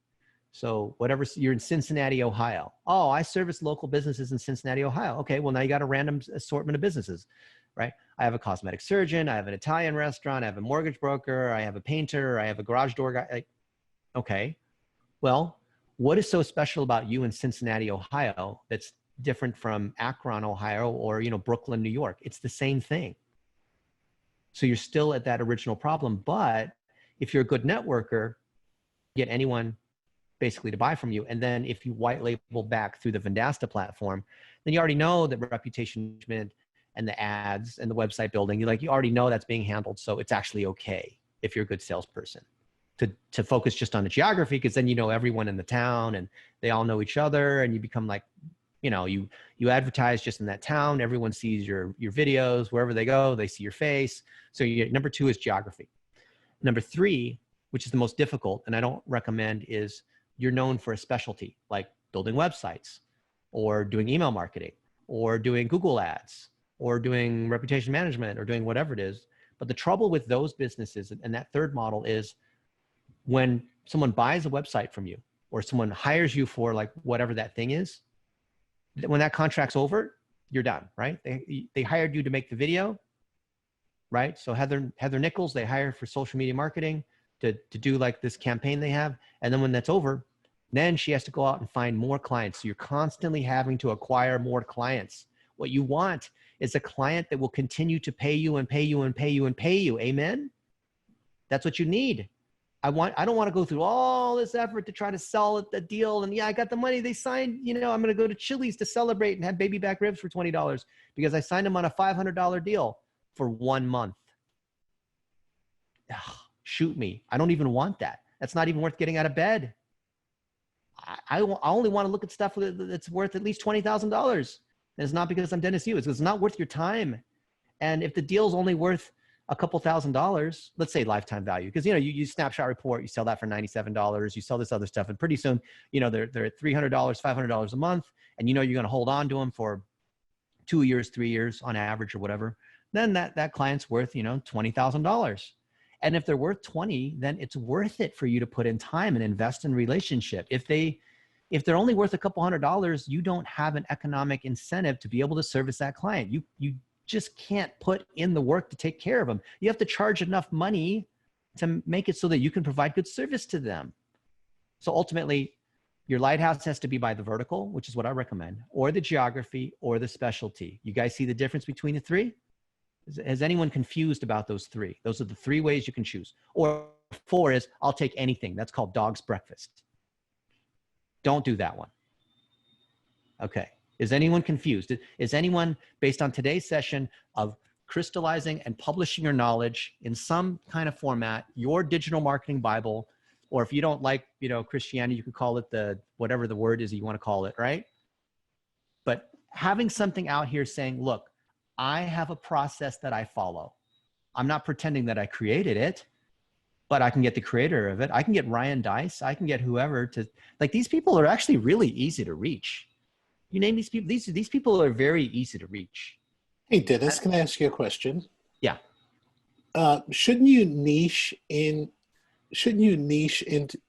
So whatever, you're in Cincinnati, Ohio. Oh, I service local businesses in Cincinnati, Ohio. Okay, well now you got a random assortment of businesses, right? I have a cosmetic surgeon, I have an Italian restaurant, I have a mortgage broker, I have a painter, I have a garage door guy. Like, okay, well, what is so special about you in Cincinnati, Ohio that's different from Akron, Ohio, or, you know, Brooklyn, New York? It's the same thing. So you're still at that original problem. But if you're a good networker, get anyone basically to buy from you. And then if you white label back through the Vendasta platform, then you already know that reputation management and the ads and the website building, you already know that's being handled. So it's actually okay if you're a good salesperson to focus just on the geography, because then you know everyone in the town and they all know each other, and you become like, you advertise just in that town. Everyone sees your videos wherever they go, they see your face. So number 2 is geography. Number 3, which is the most difficult, and I don't recommend, is you're known for a specialty, like building websites or doing email marketing or doing Google ads or doing reputation management or doing whatever it is. But the trouble with those businesses and that third model is when someone buys a website from you or someone hires you for like whatever that thing is, when that contract's over, you're done, right? They hired you to make the video, right? So Heather Nichols, they hired for social media marketing to do like this campaign they have. And then when that's over, then she has to go out and find more clients. So you're constantly having to acquire more clients. What you want is a client that will continue to pay you and pay you and pay you and pay you. Amen? That's what you need. I don't want to go through all this effort to try to sell the deal. And yeah, I got the money they signed. I'm going to go to Chili's to celebrate and have baby back ribs for $20 because I signed them on a $500 deal for 1 month. Ugh, shoot me. I don't even want that. That's not even worth getting out of bed. I only want to look at stuff that's worth at least $20,000. And it's not because I'm Dennis Yu. It's not worth your time. And if the deal's only worth a couple $1,000s, let's say lifetime value, because you snapshot report, you sell that for $97, you sell this other stuff, and pretty soon, they're at $300, $500 a month, and you're going to hold on to them for 2 years, 3 years on average or whatever. Then that client's worth $20,000. And if they're worth 20, then it's worth it for you to put in time and invest in relationship. If they're only worth a couple $100s, you don't have an economic incentive to be able to service that client. You just can't put in the work to take care of them. You have to charge enough money to make it so that you can provide good service to them. So ultimately, your lighthouse has to be by the vertical, which is what I recommend, or the geography, or the specialty. You guys see the difference between the three? Has anyone confused about those three? Those are the 3 ways you can choose. Or 4 is, I'll take anything. That's called dog's breakfast. Don't do that one. Okay. Is anyone confused? Is anyone, based on today's session of crystallizing and publishing your knowledge in some kind of format, your digital marketing Bible, or if you don't like, Christianity, you could call it whatever the word is you want to call it, right? But having something out here saying, look, I have a process that I follow. I'm not pretending that I created it, but I can get the creator of it. I can get Ryan Dice. I can get whoever to, these people are actually really easy to reach. You name these people, these people are very easy to reach. Hey, Dennis, can I ask you a question? Yeah. Shouldn't you niche into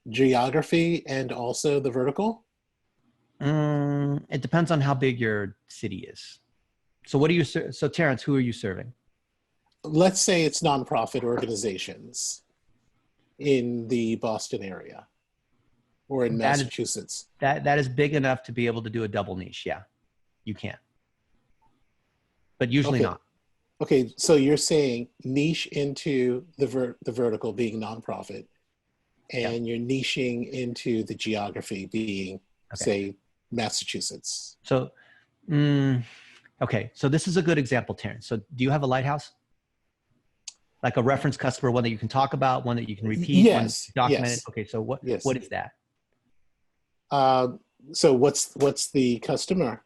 geography and also the vertical? It depends on how big your city is. So so Terrence, who are you serving? Let's say it's nonprofit organizations in the Boston area or in Massachusetts. That is big enough to be able to do a double niche. Yeah, you can. But usually not. Okay, so you're saying niche into the vertical being nonprofit, and you're niching into the geography being, say, Massachusetts. So, okay, so this is a good example, Terrence. So do you have a lighthouse? Like a reference customer, one that you can talk about, one that you can repeat, one documented? Yes. Okay, so what is that? So what's the customer?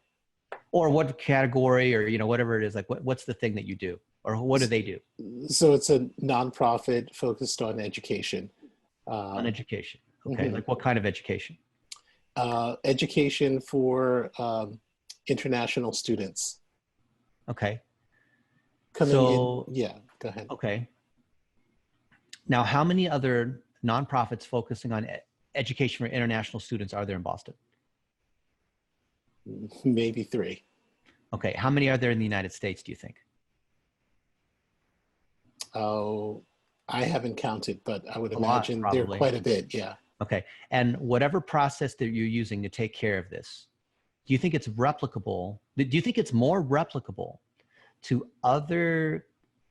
Or what category, or whatever it is, like what's the thing that you do, or what do they do? So it's a nonprofit focused on education. On education, okay. Like what kind of education? Education for international students. Okay. Go ahead. Okay. Now, how many other nonprofits focusing on education for international students are there in Boston? Maybe 3. Okay. How many are there in the United States, do you think? Oh, I haven't counted, but I would imagine there are quite a bit. Yeah. Okay. And whatever process that you're using to take care of this, do you think it's replicable? Do you think it's more replicable to other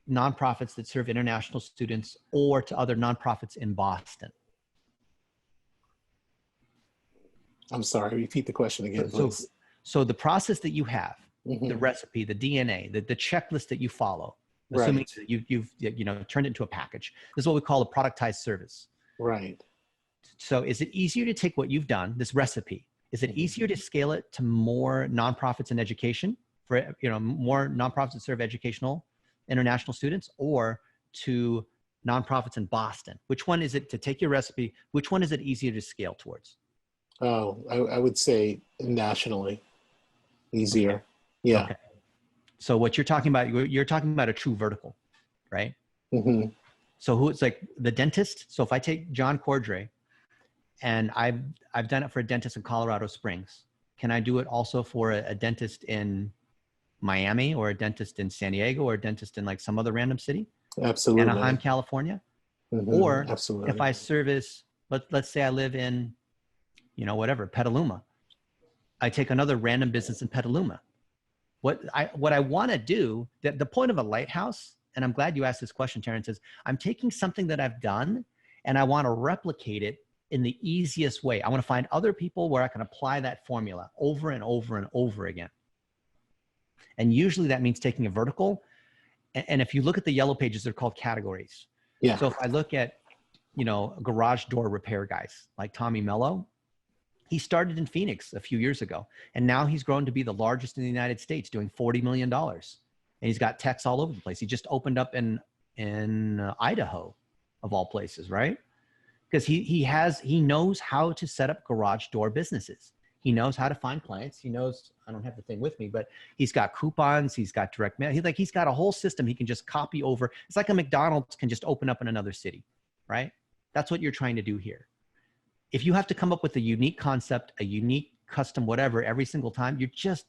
nonprofits that serve international students or to other nonprofits in Boston? I'm sorry, repeat the question again, please. So the process that you have, Mhm. the recipe, the DNA, the checklist that you follow, assuming Right. that you've turned it into a package. This is what we call a productized service. Right. So is it easier to take what you've done, this recipe, is it easier to scale it to more nonprofits in education, for more nonprofits that serve educational international students, or to nonprofits in Boston? Which one is it to take your recipe? Which one is it easier to scale towards? Oh, I would say nationally easier. Okay. Yeah. Okay. So what you're talking about a true vertical, right? Mm-hmm. So who it's like the dentist. So if I take John Cordray, and I've done it for a dentist in Colorado Springs, can I do it also for a dentist in Miami, or a dentist in San Diego, or a dentist in like some other random city? Absolutely. Anaheim, California. Mm-hmm. Or absolutely. if I service, let's say I live in, Petaluma, I take another random business in Petaluma. What I want to do, the point of a lighthouse, and I'm glad you asked this question, Terrence, is I'm taking something that I've done and I want to replicate it in the easiest way. I want to find other people where I can apply that formula over and over and over again. And usually that means taking a vertical. And if you look at the yellow pages, they're called categories. Yeah. So if I look at, garage door repair guys like Tommy Mello, he started in Phoenix a few years ago, and now he's grown to be the largest in the United States, doing $40 million. And he's got techs all over the place. He just opened up in Idaho, of all places, right? Because he knows how to set up garage door businesses. He knows how to find clients. He knows, I don't have the thing with me, but he's got coupons. He's got direct mail. He's got a whole system he can just copy over. It's like a McDonald's can just open up in another city, right? That's what you're trying to do here. If you have to come up with a unique concept, a unique custom, whatever, every single time, you're just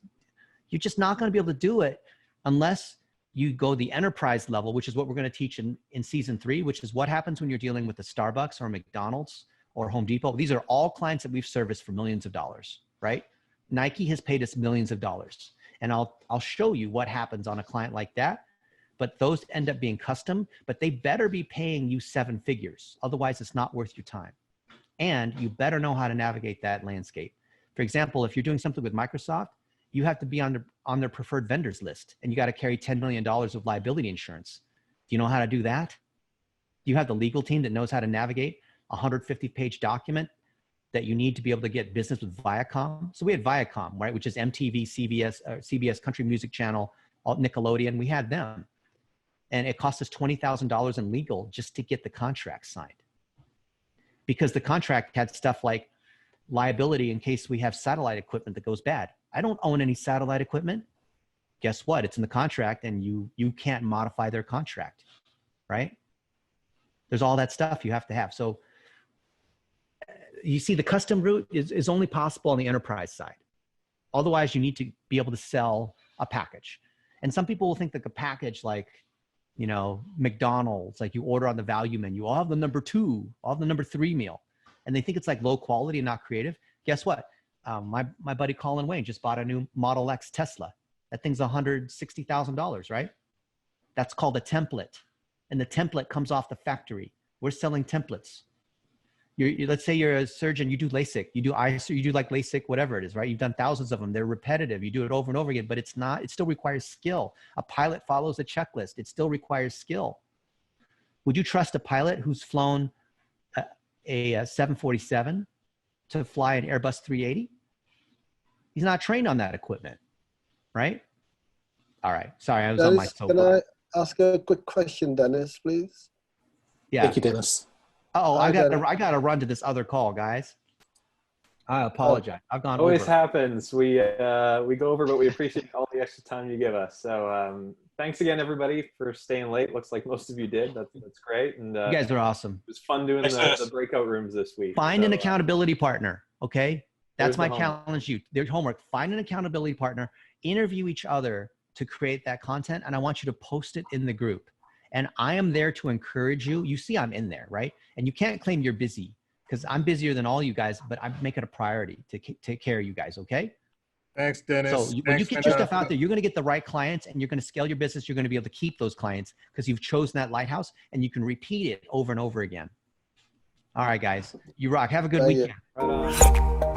not going to be able to do it unless you go the enterprise level, which is what we're going to teach in season 3, which is what happens when you're dealing with a Starbucks or a McDonald's or Home Depot. These are all clients that we've serviced for millions of dollars, right? Nike has paid us millions of dollars. And I'll show you what happens on a client like that. But those end up being custom, but they better be paying you 7 figures. Otherwise, it's not worth your time. And you better know how to navigate that landscape. For example, if you're doing something with Microsoft, you have to be on their preferred vendors list, and you got to carry $10 million of liability insurance. Do you know how to do that? Do you have the legal team that knows how to navigate a 150-page document that you need to be able to get business with Viacom? So we had Viacom, right, which is MTV, CBS Country Music Channel, Nickelodeon. We had them. And it cost us $20,000 in legal just to get the contract signed. Because the contract had stuff like liability in case we have satellite equipment that goes bad. I don't own any satellite equipment. Guess what? It's in the contract, and you can't modify their contract, right? There's all that stuff you have to have. So you see, the custom route is only possible on the enterprise side. Otherwise, you need to be able to sell a package. And some people will think that the package, like, McDonald's, like you order on the value menu, I'll have the number 2, I'll have the number 3 meal. And they think it's like low quality and not creative. Guess what? My buddy Colin Wayne just bought a new Model X Tesla. That thing's $160,000, right? That's called a template. And the template comes off the factory. We're selling templates. Let's say you're a surgeon, you do LASIK, you do like LASIK, whatever it is, right? You've done thousands of them. They're repetitive. You do it over and over again, but it still requires skill. A pilot follows a checklist. It still requires skill. Would you trust a pilot who's flown a 747 to fly an Airbus 380? He's not trained on that equipment, right? All right. Sorry, I was on my soapbox. Can I ask a quick question, Dennis, please? Yeah. Thank you, Dennis. Oh, I got to run to this other call, guys. I apologize. I've gone Always over. happens. We go over, but we appreciate all the extra time you give us. So thanks again, everybody, for staying late. Looks like most of you did. That's great. And you guys are awesome. It was fun doing the breakout rooms this week. Find an accountability partner, okay? That's my challenge to you. There's homework. Find an accountability partner. Interview each other to create that content, and I want you to post it in the group. And I am there to encourage you. You see I'm in there, right? And you can't claim you're busy, because I'm busier than all you guys, but I make it a priority to take care of you guys, okay? Thanks, Dennis. So when you get your stuff out there, you're going to get the right clients and you're going to scale your business. You're going to be able to keep those clients because you've chosen that lighthouse and you can repeat it over and over again. All right, guys. You rock. Have a good weekend. Right on.